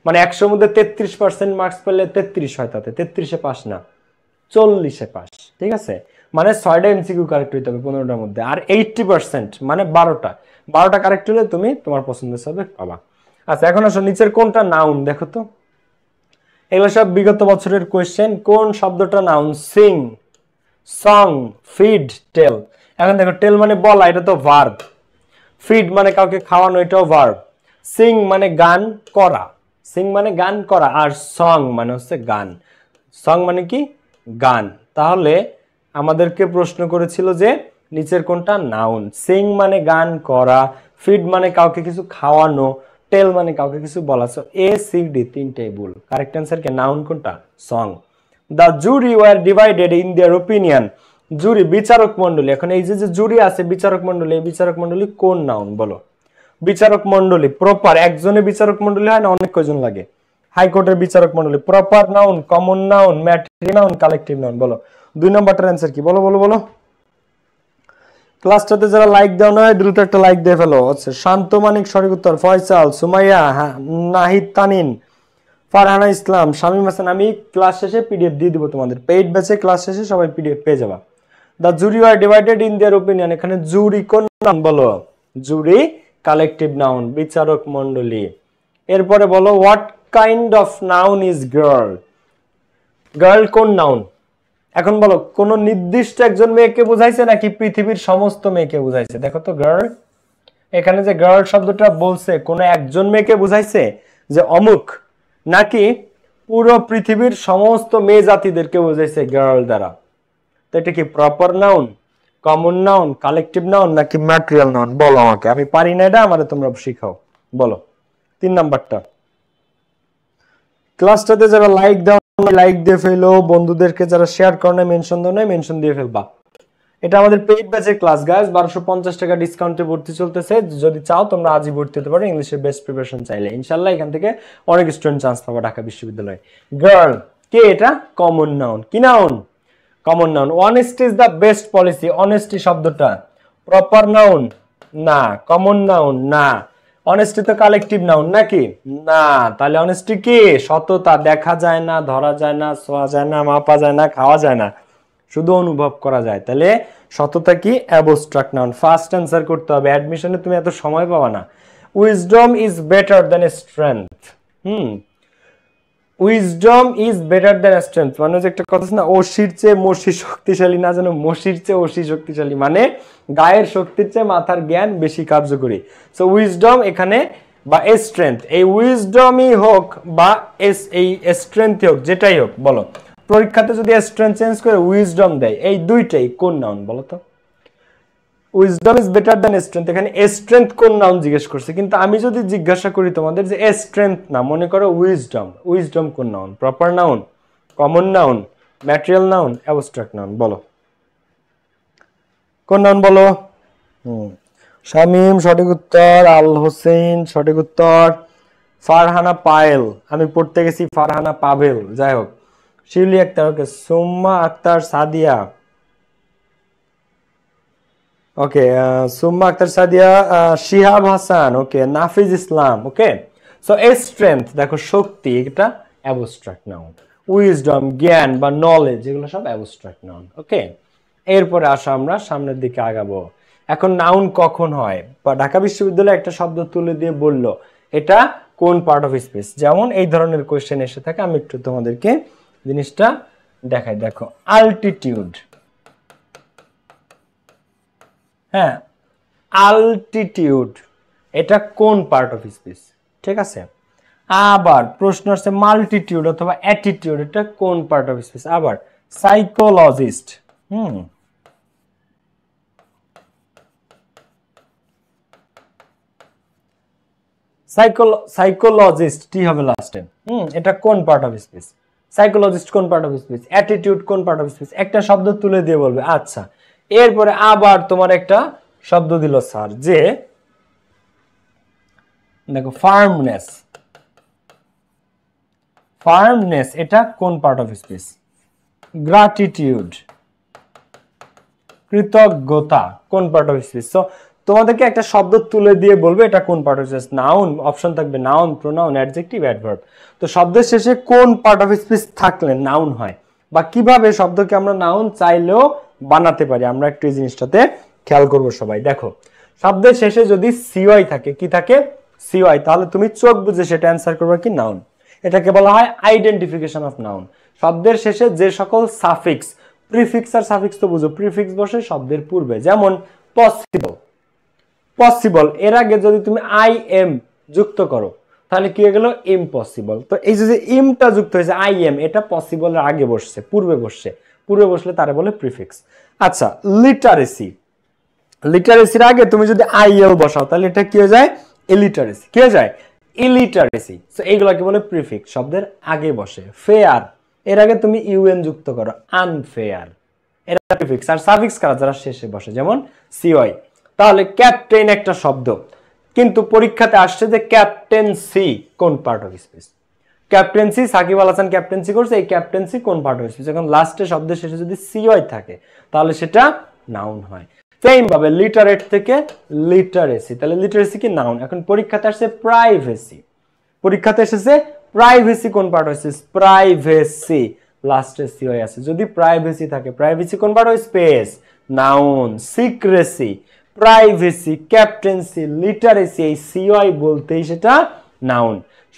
মানে 100-র মধ্যে 33% মার্কস পেলে 33 হয়, তাতে 33-এ পাস না, 40-এ পাস। ঠিক আছে, মানে 6টা এমসিকিউ কারেক্ট হইতে হবে 15টার মধ্যে। আর 80% মানে 12টা কারেক্ট হলে তুমি তোমার পছন্দের সাবজেক্ট পাবা। আচ্ছা এখন আসো নিচের কোনটা নাউন দেখো তো। এগুলো সব বিগত বছরের কোয়েশ্চেন। কোন শব্দটা নাউন? সিং, সং, ফিড, টেল। এখন দেখো টেল মানে বলা, এটা তো ভার্ব। ফিড মানে কাউকে খাওয়ানো, এটাও ভার্ব। সিং মানে গান করা, সিং মানে গান করা। আর সং মানে হচ্ছে গান, সং মানে কি? গান। তাহলে আমাদেরকে প্রশ্ন করেছিল যে নিচের কোনটা নাউন। সিং মানে গান করা, ফিড মানে কাউকে কিছু খাওয়ানো, টেল মানে কাউকে কিছু বলা। সো এ সি ডি তিনটাই ভুল। কারেক্ট অ্যান্সার কি নাউন কোনটা? Song. The jury were divided in their opinion. Jury বিচারক মণ্ডলী। এখন এই যে জুরি আছে বিচারক মণ্ডলী, এই বিচারক মণ্ডলী কোন নাউন বলো? বিচারক মণ্ডলী প্রপার একজনের বিচারক মণ্ডলী হয় না অনেক কয়জন লাগে? হাইকোর্টের বিচারক মণ্ডলী proper noun, common noun, material noun, collective noun বলো। 2 নম্বরটার অ্যান্সার কি বলো বলো বলো। ক্লাসটাতে যারা লাইক দাও না দ্রুত একটা লাইক দিয়ে ফেলো। আচ্ছা শান্ত মানিক সঠিক উত্তর, ফয়সাল, সুমাইয়া, নাহিদ তানিন, ফারহানা ইসলাম, শামীম হাসান। আমি ক্লাস শেষে পিডিএফ দিয়ে দিব তোমাদের, পেইড ব্যাচে ক্লাস শেষে সবাই পিডিএফ পেয়ে যাবা। The jury are divided in their opinion, এখানে জুরি কোন নাউন বলো? জুরি কালেকটিভ নাউন, বিচারক মণ্ডলী। এরপরে বলো what kind of noun is girl? Girl কোন নাউন? এখন বলো কোন নির্দিষ্ট একজন মেয়েকে বুঝাইছে নাকি পৃথিবীর সমস্ত মেয়েকে বুঝাইছে? দেখো তো গার্ল, এখানে যে গার্ল শব্দটা বলছে কোন একজন মেয়েকে বুঝাইছে যে অমুক, নাকি পুরো পৃথিবীর সমস্ত মেয়ে জাতিদেরকে বুঝাইছে গার্ল দ্বারা? তো এটা কি proper noun, common noun, collective noun নাকি ম্যাটেরিয়াল নাউন? বলো আমাকে, আমি পারি না এটা, আমারে তোমরা শিখাও বলো। 3 নাম্বারটা। ক্লাসটাতে যারা লাইক দাও লাইক দিয়ে ফেলো, বন্ধুদেরকে যারা শেয়ার করো না মেনশন দাও না মেনশন দিয়ে ফেলবা। এটা আমাদের পেইড ব্যাচের ক্লাস গাইস, 1250 টাকা ডিসকাউন্টে ভর্তি চলতেছে। যদি চাও তোমরা আজই ভর্তি হতে পারো ইংলিশের বেস্ট প্রিপারেশন চাইলে। ইনশাআল্লাহ এখান থেকে অনেক স্টুডেন্ট চান্স পাবে ঢাকা বিশ্ববিদ্যালয়ে। গার্ল কে? এটা কমন নাউন। কি noun? Common noun. Honesty is the best policy, honesty শব্দটা প্রপার নাউন না, কমন নাউন না। অনেস্টি তো কালেকটিভ নাউন নাকি? না। তাহলে অনেস্টি কি? সততা, দেখা যায় না, ধরা যায় না, ছোঁয়া যায় না, মাপা যায় না, খাওয়া যায় না, শুধু অনুভব করা যায়। তাহলে সততা কি? Abstract noun. ফার্স্ট অ্যান্সার করতে হবে, অ্যাডমিশনে তুমি এত সময় পাবা না। Wisdom is better than strength. Wisdom is better than strength মানে যে একটা কথা আছে না, অসির চেয়ে মসি শক্তিশালী না, যেন মসির চেয়ে অসি শক্তিশালী, মানে গায়ের শক্তির চেয়ে মাথার জ্ঞান বেশি কার্যকরী। সো উইজডম এখানে বা স্ট্রেংথ, এই উইজডমই হোক বা এই স্ট্রেংথ হোক, যেটাই হোক বলো, পরীক্ষাতে যদি স্ট্রেংথ চেঞ্জ করে উইজডম দেয়, এই দুইটাই কোন নাউন বলো তো? Wisdom is better than strength, এখানে স্ট্রেংথ কোন নাউন জিজ্ঞেস করছে, কিন্তু আমি যদি জিজ্ঞাসা করি তোমাদের যে স্ট্রেংথ না, মনে করো উইজডম, উইজডম কোন noun? Proper noun, common noun, material noun, abstract noun বলো। কোন নাউন বলো? শামীম সঠিক উত্তর, আল হোসেন সঠিক উত্তর, ফারহানা পায়েল, আমি পড়তে গেছি ফারহানা পাভেল, যাই হোক, শিউলি আক্তার ওকে, সুম্মা আক্তার সাদিয়া ওকে, সুম্মা আক্তার সাদিয়া, শিহাব হাসান ওকে, নাফিজ ইসলাম ওকে। সো স্ট্রেংথ দেখো শক্তি, এটা অ্যাবস্ট্রাক্ট নাউন। উইজডম জ্ঞান বা নলেজ, এগুলো সব অ্যাবস্ট্রাক্ট নাউন ওকে। এরপরে আসো আমরা সামনের দিকে আগাবো। এখন নাউন কখন হয়? বা ঢাকা বিশ্ববিদ্যালয়ে একটা শব্দ তুলে দিয়ে বললো এটা কোন পার্ট অফ স্পিচ, যেমন এই ধরনের কোয়েশ্চেন এসে থাকে। আমি একটু তোমাদেরকে জিনিসটা দেখাই, দেখো আল্টিটিউড, হ্যাঁ আল্টিটিউড, এটা কোন পার্ট অফ স্পিচ? ঠিক আছে। আবার প্রশ্ন আসছে মাল্টিটিউড অথবা অ্যাটিটিউড, এটা কোন পার্ট অফ স্পিচ? আবার সাইকোলজিস্ট, সাইকোলজিস্ট টি হবে লাস্টে। এটা কোন পার্ট অফ স্পিচ? সাইকোলজিস্ট কোন পার্ট অফ স্পিচ? অ্যাটিটিউড কোন পার্ট অফ স্পিচ? একটা শব্দ তুলে দিয়ে বলবে। আচ্ছা, এরপরে আবার তোমার একটা শব্দ দিল স্যার যে দেখো ফার্মনেস, ফার্মনেস এটা কোন পার্ট অফ স্পিচ? গ্র্যাটিটিউড, কৃতজ্ঞতা কোন পার্ট অফ স্পিচ? সো তোমাদেরকে একটা শব্দ তুলে দিয়ে বলবে এটা কোন part of speech. Noun option থাকবে, নাউন, প্রোনাউন, অ্যাডজেক্টিভ, অ্যাডভার্ব। তো শব্দের শেষে কোন পার্ট অফ স্পিচ থাকলে নাউন হয়, বা কিভাবে শব্দকে আমরা নাউন চাইলেও বানাতে পারি, আমরা একটু এই জিনিসটাতে খেয়াল করবো সবাই। দেখো শব্দের শেষে যদি সিওয়াই থাকে, কি থাকে? সিওয়াই, তাহলে তুমি চোখ বুঝে সেটা অ্যান্সার করবে কি? নাউন। এটাকে বলা হয় আইডেন্টিফিকেশন অফ নাউন। শব্দের শেষে যে সকল সাফিক্স, প্রিফিক্স আর সাফিক্স তো বুঝো, প্রিফিক্স বসে শব্দের পূর্বে, যেমন পসিবল, পসিবল এর আগে যদি তুমি আই এম যুক্ত করো তাহলে কি হয়ে গেল? ইম্পসিবল। তো এই যে ইমটা যুক্ত হয়েছে আই এম, এটা পসিবলের আগে বসছে, পূর্বে বসছে। পূর্বে বসলে তারে বলে প্রিফিক্স। আচ্ছা, লিটারেসি, লিটারেসির আগে তুমি যদি আইএল বসাও তাহলে এটা কি হয়ে যায়? ইলিটারেসি। কি হয়ে যায়? ইলিটারেসি। সো এইগুলাকে বলে প্রিফিক্স, শব্দের আগে বসে। ফেয়ার, এর আগে তুমি ইউএন যুক্ত করো, আনফেয়ার, এরা প্রিফিক্স। আর সাফিক্স কারা? যারা শেষে বসে, যেমন সিওয়াই। তাহলে ক্যাপ্টেন একটা শব্দ, কিন্তু পরীক্ষাতে আসছে যে ক্যাপ্টেন্সি কোন part of speech? Captaincy, Shakib Al Hasan captaincy করছে, এই ক্যাপ্টেন্সি কোন পার্ট অফ স্পিচ? এখন লাস্টে শব্দের শেষে যদি সিওয়াই থাকে তাহলে সেটা নাউন হয়। সেম ভাবে লিটারেট থেকে লিটারেসি, তাহলে লিটারেসি কি? নাউন। এখন পরীক্ষাতে আসছে প্রাইভেসি, পরীক্ষাতে এসেছে প্রাইভেসি কোন পার্ট হয়েছে? প্রাইভেসি, লাস্টে সিওয়াই আছে। যদি প্রাইভেসি থাকে, প্রাইভেসি কোন পার্ট হয়? Space, noun. Secrecy, privacy, captaincy, literacy, এই সিওয়াই বলতেই সেটা নাউন।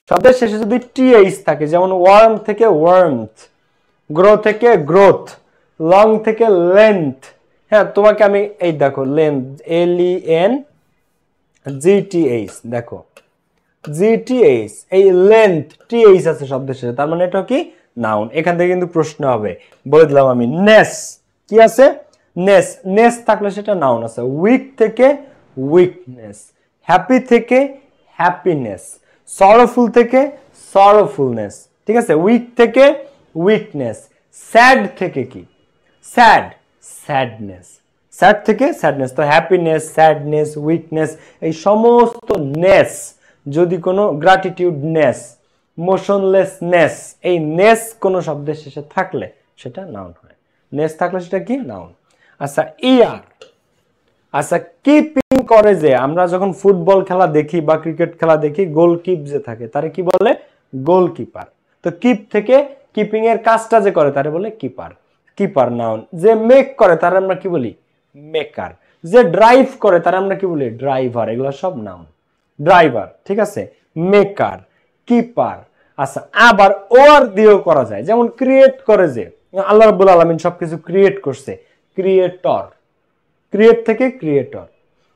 শব্দের শেষে যদি টিএইচ থাকে, যেমন ওয়ার্ম থেকে ওয়ার্মথ, গ্রো থেকে গ্রোথ, লং থেকে লেন্থ। হ্যাঁ, তোমাকে আমি এই দেখো লেন্থ, LEN GTH, দেখো GTH, এই লেন্থ TH আছে শব্দের শেষে, তার মানে এটা কি? নাউন। এখান থেকে কিন্তু প্রশ্ন হবে, বলে দিলাম আমি। নেস, কি আছে? নেস, নেস থাকলে সেটা নাউন আছে। উইক থেকে উইকনেস, হ্যাপি থেকে হ্যাপিনেস, সরোফুল থেকে সরোফুলনেস, ঠিক আছে? উইক থেকে উইকনেস, স্যাড থেকে কি? স্যাড, স্যাডনেস, স্যাড থেকে স্যাডনেস। তো হ্যাপিনেস, স্যাডনেস, উইকনেস, এই সমস্ত নেস, যদি কোনো গ্র্যাটিটিউডনেস, মোশনলেসনেস, এই নেস কোনো শব্দের শেষে থাকলে সেটা নাউন হয়। নেস থাকলে সেটা কি? নাউন। আচ্ছা, ইয়ার। আচ্ছা, কিপিং করে যে, আমরা যখন ফুটবল খেলা দেখি বা ক্রিকেট খেলা দেখি, গোলকিপ যে থাকে তারে কি বলে? গোলকিপার। তো কিপ থেকে কিপিং এর কাজটা যে করে তারে বলে কিপার, কিপার নাউন। যে মেক করে তার আমরা কি বলি? মেকার। যে ড্রাইভ করে তার আমরা কি বলি? ড্রাইভার। এগুলো সব নাউন। ড্রাইভার, ঠিক আছে? Maker, keeper. আচ্ছা, আবার ওয়ার দিয়েও করা যায়, যেমন ক্রিয়েট করে যে, আল্লাহ রাব্বুল আলামিন সবকিছু ক্রিয়েট করছে, ক্রিয়েটর, ক্রিয়েট থেকে ক্রিয়েটর।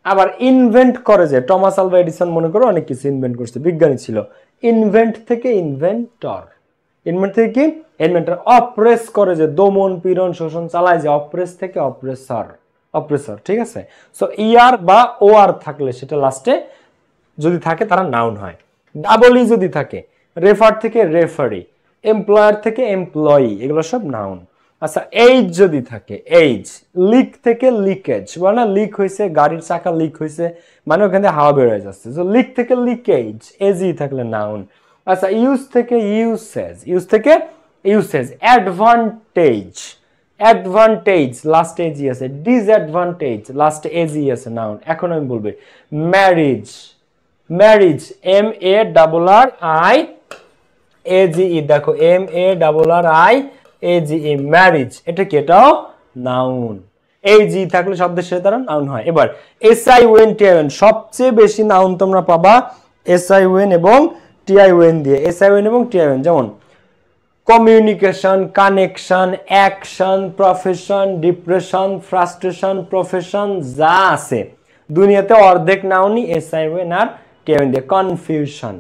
আবার ইনভেন্ট করে যে, টমাস আলভা এডিসন মনে করো অনেক কিছু ইনভেন্ট করছে, বিজ্ঞানী ছিল, ইনভেন্ট থেকে ইনভেন্টর, ইনভেন্ট থেকে কি? ইনভেন্টর। অপ্রেস করে যে, দমন পীড়ন শোষণ চালায় যে, অপ্রেস থেকে অপ্রেসর, অপ্রেসর, ঠিক আছে? সো ইয়ার বা ওয়ার থাকলে সেটা লাস্টে যদি থাকে তারা নাউন হয়। ডাবল ই যদি থাকে, রেফার থেকে রেফারি, এমপ্লয়ার থেকে এমপ্লয়ি, এগুলো সব নাউন। আচ্ছা, এইজ যদি থাকে, এইজ। লিক থেকে লিকেজ, মানে লিক হয়েছে, গাড়ির চাকা লিক হয়েছে, মানে ওখানে হাওয়া বের হয়ে যাচ্ছে, তো লিক থেকে লিকেজ, এজি থাকলে নাউন। আচ্ছা, ইউজ থেকে ইউসেজ, ইউজ থেকে usage. Advantage, advantage last AG আছে। ডিসঅ্যাডভান্টেজ লাস্ট এজি আছে, নাউন। এখন আমি বলবো ম্যারিজ, ম্যারিজ, MARRIAGE, দেখো MARRIAGE, ম্যারিজ, এটা কি? এটাও নাউন। এই জি থাকলে শব্দের শেষে তারা নাউন হয়। এবার SION TION, সবচেয়ে বেশি নাউন তোমরা পাবা SION এবং TION দিয়ে। SION এবং TION, যেমন communication, connection, action, profession, depression, frustration, profession, যা আছে দুনিয়াতে অর্ধেক নাউনই SION আর TION দিয়ে। কনফিউশন,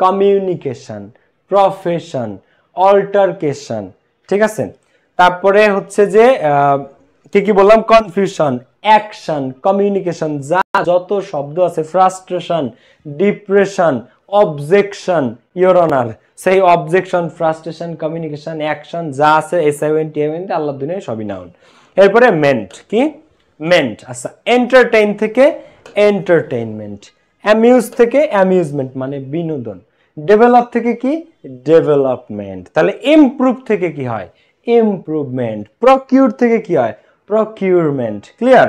কমিউনিকেশন, প্রফেশন, অল্টারকেশন, ঠিক আছে? তারপরে হচ্ছে যে কি কি বললাম? কনফিউশন, অ্যাকশন, কমিউনিকেশন, যা যত শব্দ আছে, frustration, depression, objection, your honour, সেই অবজেকশন, ফ্রাস্ট্রেশন, কমিউনিকেশন, অ্যাকশন যা আছে SION TION আল্লাহ দুনিয়ায় সবই নাউন। এরপরে মেন্ট, কি? মেন্ট। আচ্ছা, এন্টারটেইন থেকে এন্টারটেইনমেন্ট, অ্যামিউজ থেকে অ্যামিউজমেন্ট মানে বিনোদন, ডেভেলপ থেকে কি? ডেভেলপমেন্ট। তাহলে ইমপ্রুভ থেকে কি হয়? ইমপ্রুভমেন্ট। প্রকিউর থেকে কি হয়? প্রকিউরমেন্ট। ক্লিয়ার?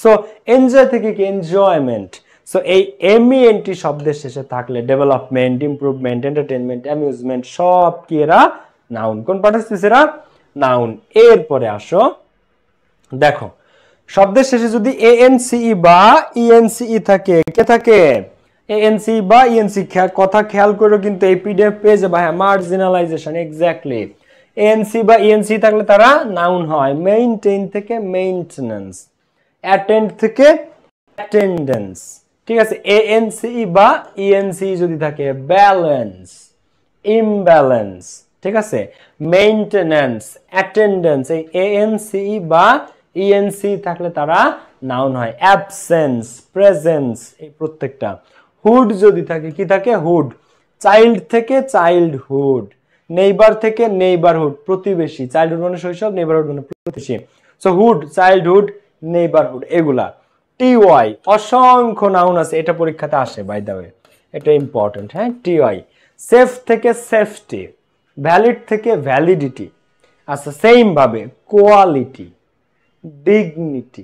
সো এনজয় থেকে কি? এনজয়মেন্ট। সো এই MENT শব্দের শেষে থাকলে ডেভেলপমেন্ট, ইমপ্রুভমেন্ট, এন্টারটেইনমেন্ট, অ্যামিউজমেন্ট সব কি এরা নাউন। কোন পার্ট অফ স্পিচ এরা? নাউন। এরপরে আসো, দেখো শব্দের শেষে যদি ANCE বা ENCE থাকে, কে থাকে? ANC বা ENC। কথা খেয়াল করো কিন্তু এই PDF পেজে ভাই, মার্জিনালাইজেশন, এক্স্যাক্টলি। ANC বা ENC থাকলে তারা নাউন হয়। মেইনটেইন থেকে মেইনটেনেন্স, অ্যাটেন্ড থেকে অ্যাটেন্ডেন্স, ঠিক আছে? ANC বা ENC যদি থাকে, ব্যালেন্স, ইমব্যালেন্স, ঠিক আছে। মেইনটেনেন্স, অ্যাটেন্ডেন্স, এই এএনসি বা ইএনসি থাকলে তারা নাউন হয়। অ্যাবসেন্স, প্রেজেন্স, এই প্রত্যেকটা। হুড যদি থাকে, কি থাকে? হুড। চাইল্ড থেকে চাইল্ডহুড, নেইবার থেকে নেইবারহুড, প্রতিবেশী। চাইল্ডহুড মানে শৈশব, নেইবারহুড মানে প্রতিবেশী। সো হুড, চাইল্ডহুড, নেইবারহুড, এগুলা। টিওয়াই, অসংখ্য নাউন আছে, এটা পরীক্ষাতে আসে বাই দ্য ওয়ে, এটা ইম্পর্টেন্ট। হ্যাঁ, টিওয়াই। সেফ থেকে সেফটি, ভ্যালিড থেকে ভ্যালিডিটি। আচ্ছা, সেম ভাবে কোয়ালিটি, ডিগনিটি।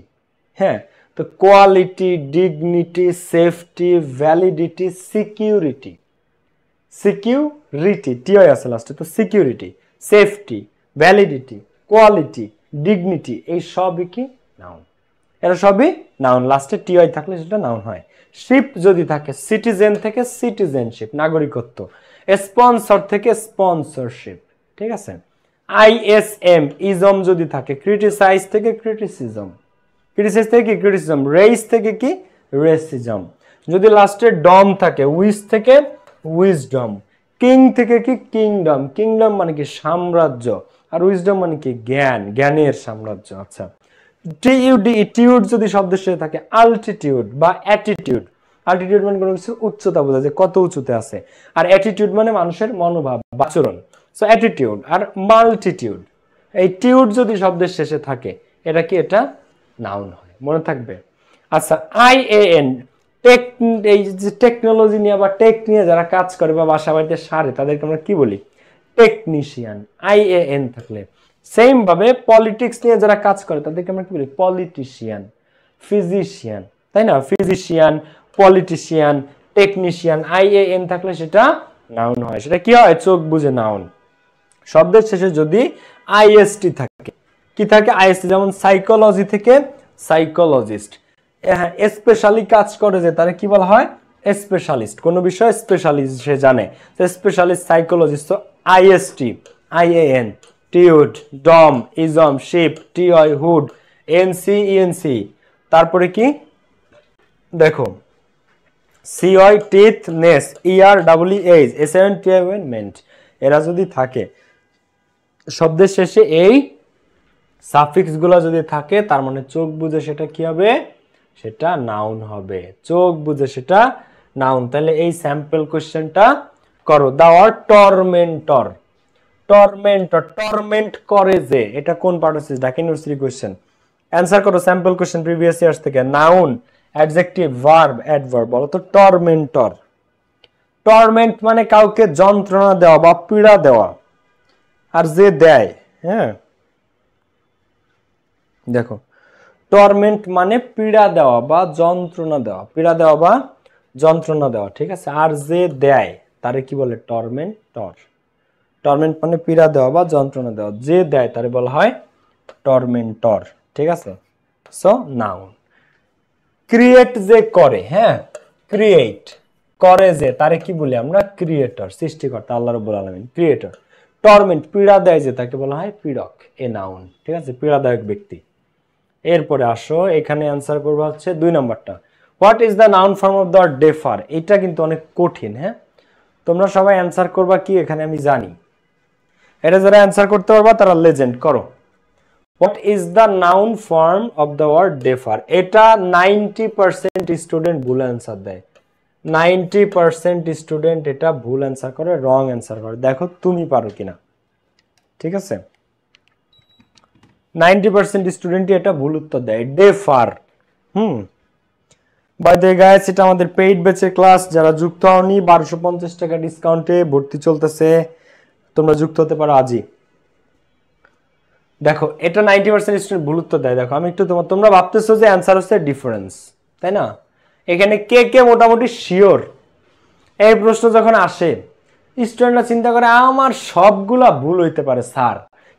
হ্যাঁ, তো quality, dignity, safety, validity, security. Security, TY আছে লাস্টে, তো security, safety, validity, quality, dignity, এই সবই কি? নাউন। এরা সবই নাউন। লাস্টে টিওয়াই থাকলে সেটা নাউন হয়। শিপ যদি থাকে, সিটিজেন থেকে সিটিজেনশিপ, নাগরিকত্ব। স্পন্সর থেকে স্পন্সরশিপ, ঠিক আছে। আইএসএম, ইজম যদি থাকে, ক্রিটিসাইজ থেকে ক্রিটিসিজম, ক্রিটিসাইজ থেকে কি? ক্রিটিসিজম। রেইস থেকে কি? রেসিজম। যদি লাস্টে ডম থাকে, উইস থেকে উইজডম। কিং থেকে কি? কিংডম। কিংডম মানে কি? সাম্রাজ্য। আর উইজডম মানে কি? জ্ঞান, জ্ঞানের সাম্রাজ্য। আচ্ছা, টিউড যদি শব্দের সাথে থাকে, আলটিটিউড বা অ্যাটিটিউড। আলটিটিউড মানে কোনো কিছু উচ্চতা বোঝা যায়, কত উঁচুতে আছে। আর অ্যাটিটিউড মানে মানুষের মনোভাব, আচরণ। So attitude. আর মাল্টিটিউড, এই টিউড যদি শব্দের শেষে থাকে, এটা কি? এটা নাউন হয়, মনে থাকবে। আচ্ছা, আইএএন, টেক, এই যে টেকনোলজি নিয়ে বা টেক নিয়ে যারা কাজ করে বা বাসা বাড়িতে সারে, তাদেরকে আমরা কি বলি? টেকনিশিয়ান। আইএএন থাকলে। সেম ভাবে পলিটিক্স নিয়ে যারা কাজ করে তাদেরকে আমরা কি বলি? পলিটিশিয়ান, ফিজিশিয়ান, তাই না? ফিজিশিয়ান, পলিটিশিয়ান, টেকনিশিয়ান, আইএএন থাকলে সেটা নাউন হয়। সেটা কি হয়? চোখ বুঝে নাউন। শব্দের শেষে যদি আইএসটি থাকে, কি থাকে? আইএসটি। যেমন সাইকোলজি থেকে সাইকোলজিস্ট। হ্যাঁ, স্পেশালি কাজ করে যে, তারা কি বলা হয়? স্পেশালিস্ট, কোন বিষয়ে স্পেশালিস্ট, সে জানে, তো স্পেশালিস্ট, সাইকোলজিস্ট। তো IST, IAN, tude, dom, ism, ship, TY, hood, NC, ENC. তারপরে কি? দেখো, সিওয়াই, টিথ, নেস, ইআর, ডাবলি এইচ, এসএন, টিএমেন্ট, এরা যদি থাকে শব্দের শেষে, এই সাফিক্স গুলা যদি থাকে, তার মানে চোখ বুঝে সেটা কি হবে? সেটা নাউন হবে। চোখ বুঝে সেটা নাউন। তাহলে এই স্যাম্পল কোশ্চেনটা করো। দা ওয়ার্ড টর্মেন্টর, টর্মেন্টর, টর্মেন্ট করে যে, এটা কোন পার্ট আছে? Dhaka university question. অ্যান্সার করো স্যাম্পল কোশ্চেন প্রিভিয়াস ইয়ার্স থেকে। Noun, adjective, verb, adverb. বলো তো টর্মেন্টর। টর্মেন্ট মানে কাউকে যন্ত্রণা দেওয়া বা পীড়া দেওয়া। আর যে দেয়, হ্যাঁ, দেখো, টর্মেন্ট মানে পীড়া দেওয়া বা যন্ত্রণা দেওয়া, পীড়া দেওয়া বা যন্ত্রণা দেওয়া, ঠিক আছে। আর যে দেয় তারে কি বলে? টর্মেন্টর। টর্মেন্ট মানে পীড়া দেওয়া বা যন্ত্রণা দেওয়া। যে দেয় তারে বলা হয় টর্মেন্টর, ঠিক আছে। So noun. ক্রিয়েট যে করে, হ্যাঁ, ক্রিয়েট করে যে, তারে কি বলি আমরা? ক্রিয়েটর, সৃষ্টিকর্তা, আল্লাহ রাব্বুল আলামিন, ক্রিয়েটর। টর্মেন্ট, পীড়া দেয় যে, তাকে বলা হয় পীড়ক, এ নাউন, ঠিক আছে, পীড়াদায়ক ব্যক্তি। এরপরে আসো, এখানে অ্যান্সার করবো হচ্ছে 2 নম্বরটা। What is the noun form of the defer? এটা কিন্তু অনেক কঠিন। হ্যাঁ, তোমরা সবাই অ্যান্সার করবা কি এখানে আমি জানি। এটা যারা অ্যান্সার করতে পারবা তারা লেজেন্ড। করো, what is the noun form of the word defer? এটা 90% স্টুডেন্ট ভুল অ্যান্সার দেয়। 90% স্টুডেন্ট এটা ভুল অ্যান্সার করে, রং অ্যান্সার করে। দেখো তুমি পারো কিনা, ঠিক আছে। 90% স্টুডেন্টই এটা ভুল উত্তর দেয়, ডেফার। বাই দ্য গাইস, এটা আমাদের পেইড ব্যাচের ক্লাস। যারা যুক্ত হওনি, 1250 টাকা ডিসকাউন্টে ভর্তি চলতেছে, তোমরা যুক্ত হতে পারো আজই। দেখো, এটা 90% স্টুডেন্ট ভুল উত্তর দেয়। দেখো, আমি একটু তোমরা ভাবতেছো যে অ্যান্সার হচ্ছে ডিফারেন্স, তাই না? এখানে কে কে মোটামুটি শিওর? এই প্রশ্ন যখন আসে, স্টুডেন্টরা চিন্তা করে আমার সবগুলা ভুল হইতে পারে স্যার,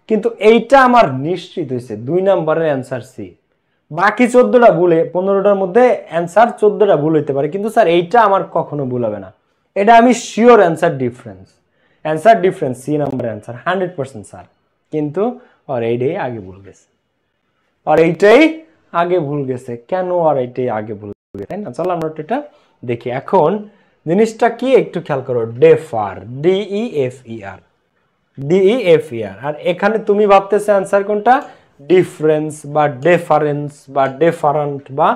কিন্তু এইটা আমার নিশ্চিত হয়েছে 2 নম্বরের অ্যান্সার সি। বাকি 14টা ভুলে, 15টার মধ্যে অ্যান্সার 14টা ভুল হইতে পারে, কিন্তু স্যার এইটা আমার কখনো ভুল হবে না, এটা আমি sure. Answer difference, answer difference, C নাম্বারের অ্যান্সার 100% স্যার। কিন্তু আর এইটাই আগে ভুল গেছে, আর এইটাই আগে ভুল গেছে কেন? আর এইটাই আগে ভুল গেছে, তাই না? চলো আমরা এটা দেখি। এখন জিনিসটা কি একটু খেয়াল করো। Defer, DEFER, DEFER। আর এখানে তুমি ভাবতেছো অ্যান্সার কোনটা, ডিফারেন্স বা ডিফারেন্স বা ডিফারেন্ট বা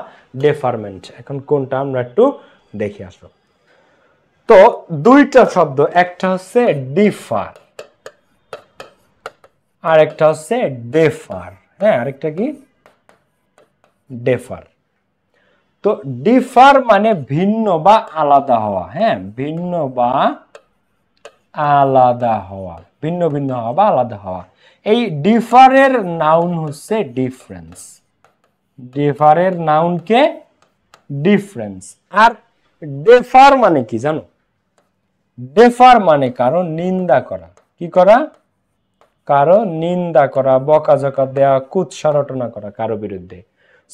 ডিফারমেন্ট। এখন কোনটা আমরা একটু দেখে আসবো। তো দুইটা শব্দ, একটা হচ্ছে ডিফার আর একটা হচ্ছে ডেফার। হ্যাঁ, আরেকটা কি ডেফার। তো ডিফার মানে ভিন্ন বা আলাদা হওয়া। হ্যাঁ, ভিন্ন বা আলাদা হওয়া, ভিন্ন ভিন্ন হওয়া বা আলাদা হওয়া। এই ডিফারের নাউন হচ্ছে ডিফারেন্স। ডিফারের নাউন কে ডিফারেন্স। আর ডেফার মানে কি জানো? ডেফার মানে কারো নিন্দা করা। কি করা? কারো নিন্দা করা, বকাঝকা দেওয়া, কুৎসা রটনা করা কারো বিরুদ্ধে।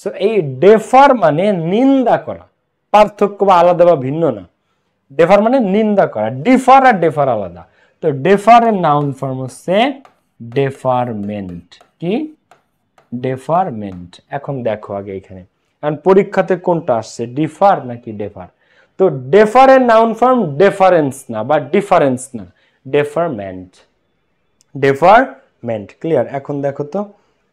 সো এই ডেফার মানে নিন্দা করা, পার্থক্য বা আলাদা বা ভিন্ন না। ডেফার মানে নিন্দা করা। ডিফার আর ডেফার আলাদা। তো ডেফারের নাউন ফর্ম হচ্ছে ডেফারমেন্ট। কি? ডেফারমেন্ট। এখন দেখো আগে এখানে, কারণ পরীক্ষাতে কোনটা আসছে, ডিফার নাকি ডেফার? তো ডেফারের নাউন ফর্ম ডেফারেন্স না বা ডিফারেন্স না, ডেফারমেন্ট। ডেফারমেন্ট। ক্লিয়ার? এখন দেখো তো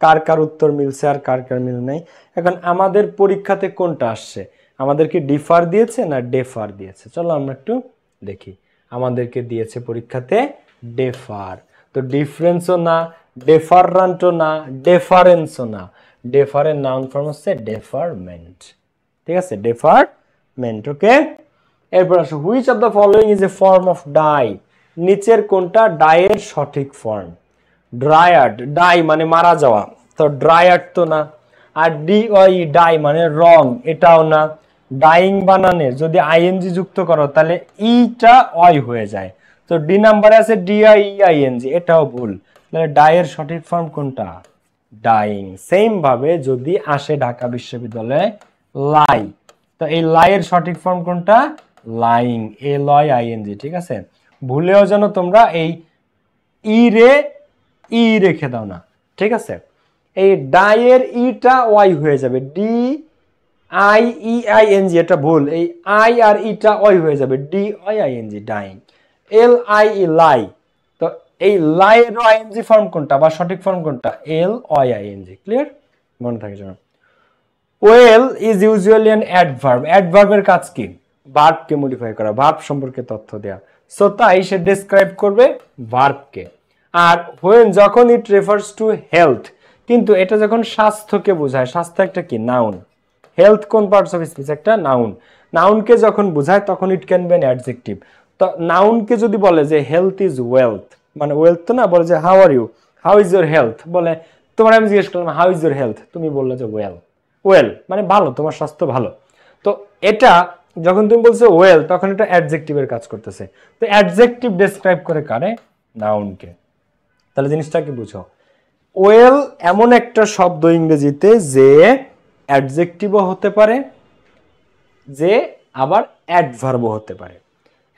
কার কার উত্তর মিলছে আর কার কার মিল নাই। এখন আমাদের পরীক্ষাতে কোনটা আসছে, আমাদেরকে ডিফার দিয়েছে না ডেফার দিয়েছে? চলো আমরা একটু দেখি। আমাদেরকে দিয়েছে পরীক্ষাতে ডেফার। তো ডিফারেন্সও না, ডেফারেন্টও না, ডেফারেন্সও না। ডেফারের নাউন ফর্ম হচ্ছে ডেফারমেন্ট। ঠিক আছে, ডেফারমেন্ট। ওকে, এরপর আসো, which of the following is a form of die? নিচের কোনটা ডাইয়ের সঠিক ফর্ম? ড্রায়াড, ডাই মানে মারা যাওয়া, তো ড্রায়াড তো না। আর ডাই মানে রং, এটাও না। ডাইং বানানে যদি আইএনজি যুক্ত করো তাহলে ইটা অয় হয়ে যায়। তো ডি নাম্বারে আছে DIEING, এটাও ভুল। তাহলে ডাইয়ের সঠিক ফর্ম কোনটা? ডাইং। সেম ভাবে যদি আসে ঢাকা বিশ্ববিদ্যালয়ে লাই, তো এই লাইয়ের সঠিক ফর্ম কোনটা? Lying, LOIING। ঠিক আছে, ভুলেও যেন তোমরা এই ই রেখে দাও না। ঠিক আছে, এই ডাইয়ের ইটা ওয়াই হয়ে যাবে, DIEING, এটা ভুল। এই আই আর ইটা ওয়াই হয়ে যাবে, DIING, ডাইং। LIE, লাই। তো এই লাইয়ের আইএনজি ফর্ম কোনটা বা সঠিক ফর্ম কোনটা? LOIING। ক্লিয়ার? মনে থাকে যেন। Well is usually an adverb. অ্যাডভার্বের কাজ কি? ভার্বকে মডিফাই করা, ভার্ব সম্পর্কে তথ্য দেয়া। সো তাই সে ডেসক্রাইব করবে ভার্বকে। আর হোয়েন, যখন ইট রেফার্স টু হেলথ, কিন্তু এটা যখন স্বাস্থ্যকে বোঝায়, স্বাস্থ্য একটা কি? নাউন। হেলথ কোন পার্টস অফ স্পিচ? একটা নাউন। নাউনকে যখন বোঝায় তখন it can be an adjective. তো নাউনকে যদি বলে যে হেলথ ইজ ওয়েলথ, মানে ওয়েলথ তো না, বলে যে how are you, how is your health, বলে তোমার আমি জিজ্ঞেস করলাম হাউ ইজ ইউর হেলথ, তুমি বললে যে ওয়েল। ওয়েল মানে ভালো, তোমার স্বাস্থ্য ভালো। তো এটা যখন তুমি বলছো ওয়েল, তখন এটা অ্যাডজেক্টিভের কাজ করতেছে। তো অ্যাডজেক্টিভ ডেসক্রাইব করে কারে? নাউনকে। তাহলে জিনিসটা কি বুঝো? ওয়েল এমন একটা শব্দ ইংরেজিতে যে অ্যাডজেক্টিভও হতে পারে, যে আবার অ্যাডভার্বও হতে পারে।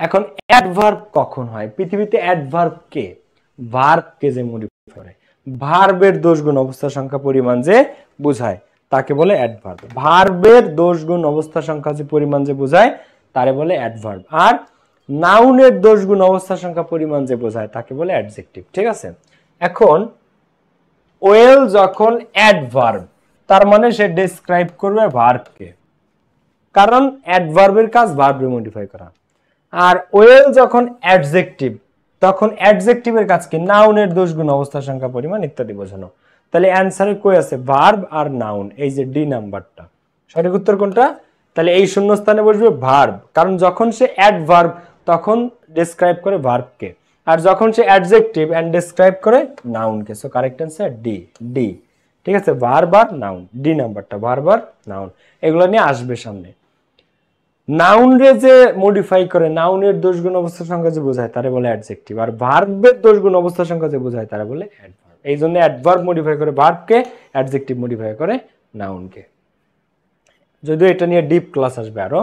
এখন অ্যাডভার্ব কখন হয় পৃথিবীতে? অ্যাডভার্ব কে? ভার্বকে যে মডিফাই করে, ভার্বের দোষ গুণ অবস্থা সংখ্যা পরিমাণ যে বোঝায় তাকে বলে অ্যাডভার্ব। ভার্বের দোষ গুণ অবস্থা সংখ্যা যে পরিমাণ যে বোঝায় তারে বলে অ্যাডভার্ব। আর নাউনের দোষ গুণ অবস্থা সংখ্যা পরিমাণ যে বোঝায় তাকে বলে অ্যাডজেক্টিভ। ঠিক আছে, এখন ওয়েল যখন অ্যাডভার্ব, তার মানে সে ডেসক্রাইব করবে ভার্বকে, কারণ অ্যাডভার্বের কাজ ভার্বকে মডিফাই করা। আর ওয়েল যখন অ্যাডজেক্টিভ, তখন অ্যাডজেক্টিভের কাজ কি? নাউনের দোষ গুণ অবস্থা সংখ্যা পরিমাণ ইত্যাদি বোঝানো। তাহলে অ্যান্সারে কই আছে? ভার্ব আর নাউন, এই যে ডি নাম্বারটা। সঠিক উত্তর কোনটা? তাহলে এই শূন্যস্থানে বসবে ভার্ব, কারণ যখন সে অ্যাডভার্ব তখন ডেসক্রাইব করে ভার্বকে, আর যখন সে অ্যাডজেক্টিভ এন্ড ডেসক্রাইব করে নাউনকে। So correct answer D, D. ঠিক আছে, ভার্ব আর নাউন, ডি নাম্বারটা, ভার্ব আর নাউন, এগুলো নিয়ে আসবে সামনে। নাউনরে যে মডিফাই করে, নাউনের দোষগুণ অবস্থা সংখ্যা যে বোঝায় তারে বলে অ্যাডজেক্টিভ, আর ভার্বের দোষগুণ অবস্থা সংখ্যা যে বোঝায় তারা বলে অ্যাডভার্ব। এই জন্য অ্যাডভার্ব মডিফাই করে ভার্বকে, অ্যাডজেক্টিভ মডিফাই করে নাউনকে। যদিও এটা নিয়ে ডিপ ক্লাস আসবে আরো।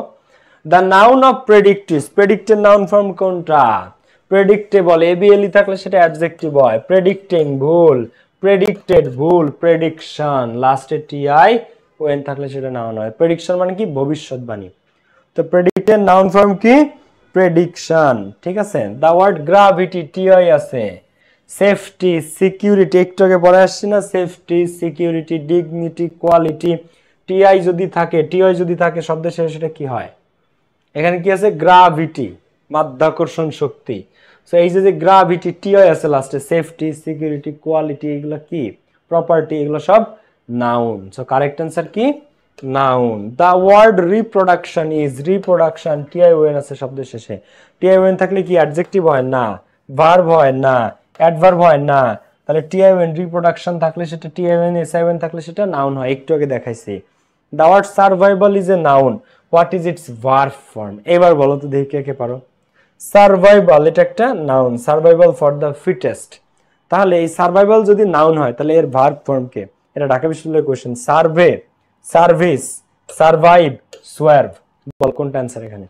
দ্য নাউন অফ প্রেডিক্টিভ, প্রেডিক্টের নাউন ফর্ম কোনটা? প্রেডিক্টেবল, এবিএলই থাকলে সেটা অ্যাডজেক্টিভ হয়। প্রেডিক্টিং ভুল, প্রেডিক্টেড ভুল, প্রেডিকশন লাস্টে টিআই ওএন থাকলে সেটা নাউন হয়। প্রেডিকশন মানে কি? ভবিষ্যৎবাণী। তো প্রেডিক্টের নাউন ফর্ম কি? প্রেডিকশন। ঠিক আছে, দা ওয়ার্ড গ্রাভিটি, টিআই আছে। সেফটি, সিকিউরিটি, একটু আগে পড়ে আসছি না, safety, security, dignity, quality, TI যদি থাকে শব্দের শেষে সেটা কি হয়? এখানে কি আছে? গ্রাভিটি, মাধ্যাকর্ষণ শক্তি। সো এই যে গ্রাভিটি, টিআই আছে লাস্টে, সেফটি, সিকিউরিটি, কোয়ালিটি, এগুলো কি? প্রপার্টি, এগুলো সব নাউন। সো কারেক্ট অ্যান্সার কি? Noun. The word reproduction is, reproduction, TI ওয়েন আছে শব্দের শেষে। টিআই ওয়েন থাকলে কি অ্যাডজেক্টিভ হয়? না। ভার্ব হয়? না। অ্যাডভার্ব হয়? না। তাহলে টিআই ওয়েন, রিপ্রোডাকশন থাকলে সেটা টিআই ওয়েন, এসআই ওয়েন থাকলে সেটা নাউন হয়। একটু আগে দেখাইছি। The word survival is a noun, what is its verb form? এবার বলো তো দেখি কে পারো। সার্ভাইভাল এটা একটা noun, survival for the fittest. তাহলে এই সার্ভাইভাল যদি নাউন হয় তাহলে এর ভার্ব ফর্ম কে? এটা ঢাকা বিশ্ববিদ্যালয়ের question. Survey, service, survive, swerve. বল কোনটা অ্যান্সার এখানে?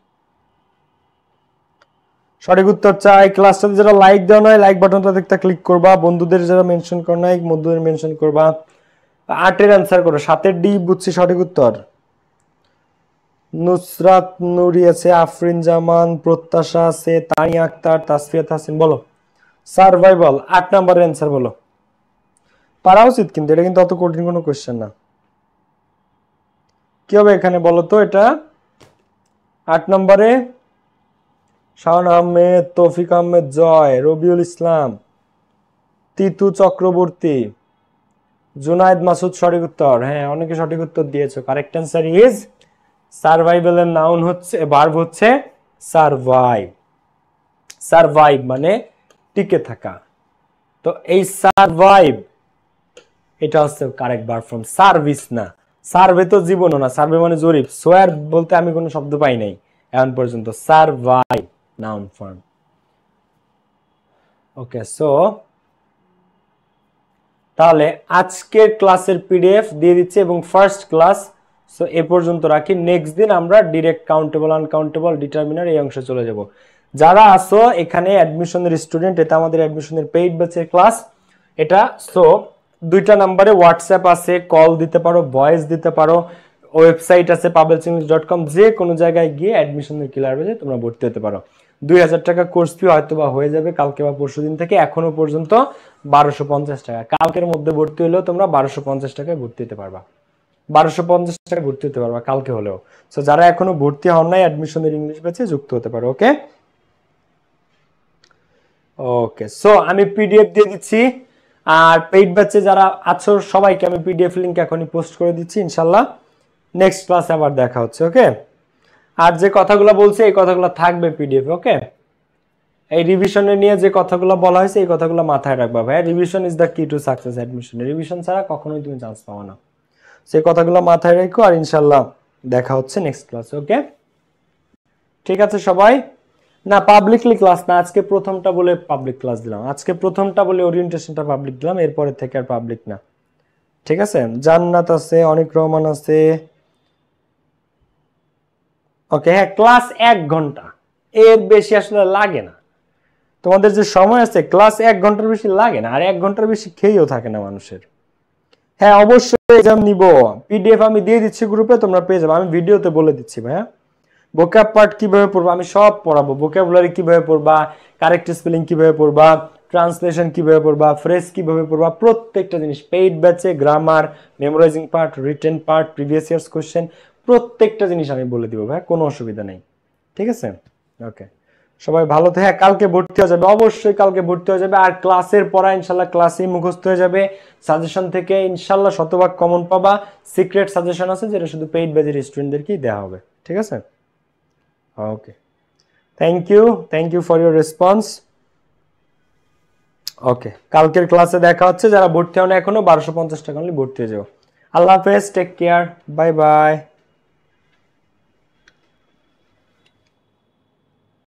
সঠিক উত্তর চাই। ক্লাসটাতে যারা লাইক দেওয়া নয়, লাইক বাটনটা দেখতে ক্লিক করবা। বন্ধুদের যারা মেনশন করো নাই, বন্ধুদের মেনশন করবা। 8-এর অ্যান্সার করো। 7-এর ডি বুঝছি সঠিক উত্তর। নুসরাত নুরি আছে, আফরিন জামান, প্রত্যাশা আছে, তানিয়া আক্তার, তাসফিয়াত হাসিন। বলো সার্ভাইভাল 8 নম্বরের অ্যান্সার বলো। পারা উচিত কিন্তু, এটা কিন্তু অত কঠিন কোনো কোশ্চেন না। কি হবে এখানে বলো তো? এটা 8 নম্বরে শাওন আহমেদ, তৌফিক আহমেদ জয়, রবিউল ইসলাম, তিতু চক্রবর্তী, জুনায়েদ মাসুদ সঠিক উত্তর। হ্যাঁ, অনেকে সঠিক উত্তর দিয়েছো। কারেক্ট অ্যান্সার ইজ সার্ভাইভালের নাউন হচ্ছে, ভার্ব হচ্ছে সার্ভাইভ। সার্ভাইভ মানে টিকে থাকা। তো এই সার্ভাইভ এটা হচ্ছে কারেক্ট ভার্ব ফর্ম, সার্ভিস না। সার্ভে তো জীবনও না, সার্ভে মানে জরিপ। সোয়ার বলতে আমি কোনো শব্দ পাই নাই এখন পর্যন্ত। Survive noun form. Okay, so তাহলে আজকের ক্লাসের পিডিএফ দিয়ে দিচ্ছি এবং ফার্স্ট ক্লাস সো এ পর্যন্ত রাখি। নেক্সট দিন আমরা ডিরেক্ট কাউন্টেবল, আনকাউন্টেবল, ডিটারমিনার এই অংশে চলে যাব। যারা আসো এখানে অ্যাডমিশনের স্টুডেন্ট, এটা আমাদের অ্যাডমিশনের পেইড ব্যাচের ক্লাস এটা। সো 2টা নাম্বারে হোয়াটসঅ্যাপ আছে, কল দিতে পারো, ভয়েস দিতে পারো, ওয়েবসাইট আছে pavelsinglish.com, যে কোনো জায়গায় গিয়ে অ্যাডমিশনের ক্লিয়ার হয়ে তোমরা ভর্তি হতে পারো। 2000 টাকা কোর্স ফি হয়তো বা হয়ে যাবে কালকে বা পরশুদিন থেকে। এখনো পর্যন্ত 1250 টাকা। কালকের মধ্যে ভর্তি হলেও তোমরা 1250 টাকায় ভর্তি হতে পারবা। 1250 টাকায় ভর্তি হতে পারবা কালকে হলেও। সো যারা এখনো ভর্তি হন নাই অ্যাডমিশনের ইংলিশ ব্যাচে যুক্ত হতে পারো। ওকে ওকে, সো আমি পিডিএফ দিয়ে দিচ্ছি। আর পেইড ব্যাচে যারা আছো সবাইকে আমি পিডিএফ লিংক এখনই পোস্ট করে দিচ্ছি। ইনশাল্লাহ নেক্সট ক্লাসে আবার দেখা হচ্ছে। ওকে, আর যে কথাগুলো বলছি এই কথাগুলো থাকবে পিডিএফ। ওকে, এই রিভিশনে নিয়ে যে কথাগুলো বলা হয়েছে এই কথাগুলো মাথায় রাখবা ভাই। রিভিশন ইজ দ্য কি টু সাকসেস অ্যাডমিশন। রিভিশন ছাড়া কখনোই তুমি চান্স পাও না। সেই কথাগুলো মাথায় রেখো। আর ইনশাল্লাহ দেখা হচ্ছে নেক্সট ক্লাসে। ওকে, ঠিক আছে সবাই। না, পাবলিকলি ক্লাস না, আজকে প্রথমটা বলে পাবলিক ক্লাস দিলাম। আজকে প্রথমটা বলে ওরিয়েন্টেশনটা পাবলিক দিলাম, এরপরে থেকে আর পাবলিক না। ঠিক আছে, জান্নাত আছে, অনিক রহমান আছে। ওকে, হ্যাঁ, ক্লাস 1 ঘন্টা, এর বেশি আসলে লাগে না। তোমাদের যে সময় আছে ক্লাস 1 ঘন্টার বেশি লাগে না, আর 1 ঘন্টার বেশি খেয়েও থাকে না মানুষের। হ্যাঁ, অবশ্যই এক্সাম নিব। পিডিএফ আমি দিয়ে দিচ্ছি গ্রুপে, তোমরা পেয়ে যাবে। আমি ভিডিওতে বলে দিচ্ছি ভাইয়া। ভোক্যাব পার্ট কিভাবে পড়বা আমি সব পড়াবো। ভোক্যাবুলারি কিভাবে পড়বা, কারেক্ট স্পেলিং কিভাবে পড়বা, ট্রান্সলেশন কিভাবে পড়বা, ফ্রেজ কিভাবে পড়বা, প্রত্যেকটা জিনিস পেইড ব্যাচে। Grammar, memorising part, written part, previous years question, প্রত্যেকটা জিনিস আমি বলে দিব ভাই, কোনো অসুবিধা নেই। ঠিক আছে, ওকে, সবাই ভালো থাকে। হ্যাঁ, কালকে ভর্তি হয়ে যাবে, অবশ্যই কালকে ভর্তি হয়ে যাবে। আর ক্লাসের পড়া ইনশাল্লাহ ক্লাসেই মুখস্থ হয়ে যাবে। সাজেশন থেকে ইনশাল্লাহ শতভাগ কমন পাবা। সিক্রেট সাজেশন আছে যেটা শুধু পেইড ব্যাচের স্টুডেন্টদেরকেই দেওয়া হবে। ঠিক আছে, okay, thank you for your response. Okay, কালকের ক্লাসে দেখা হচ্ছে। যারা ভর্তি হন এখনো 1250 টাকা ভর্তি হয়ে যাও। আল্লাহ হাফেজ, টেক কেয়ার, বাই বাই।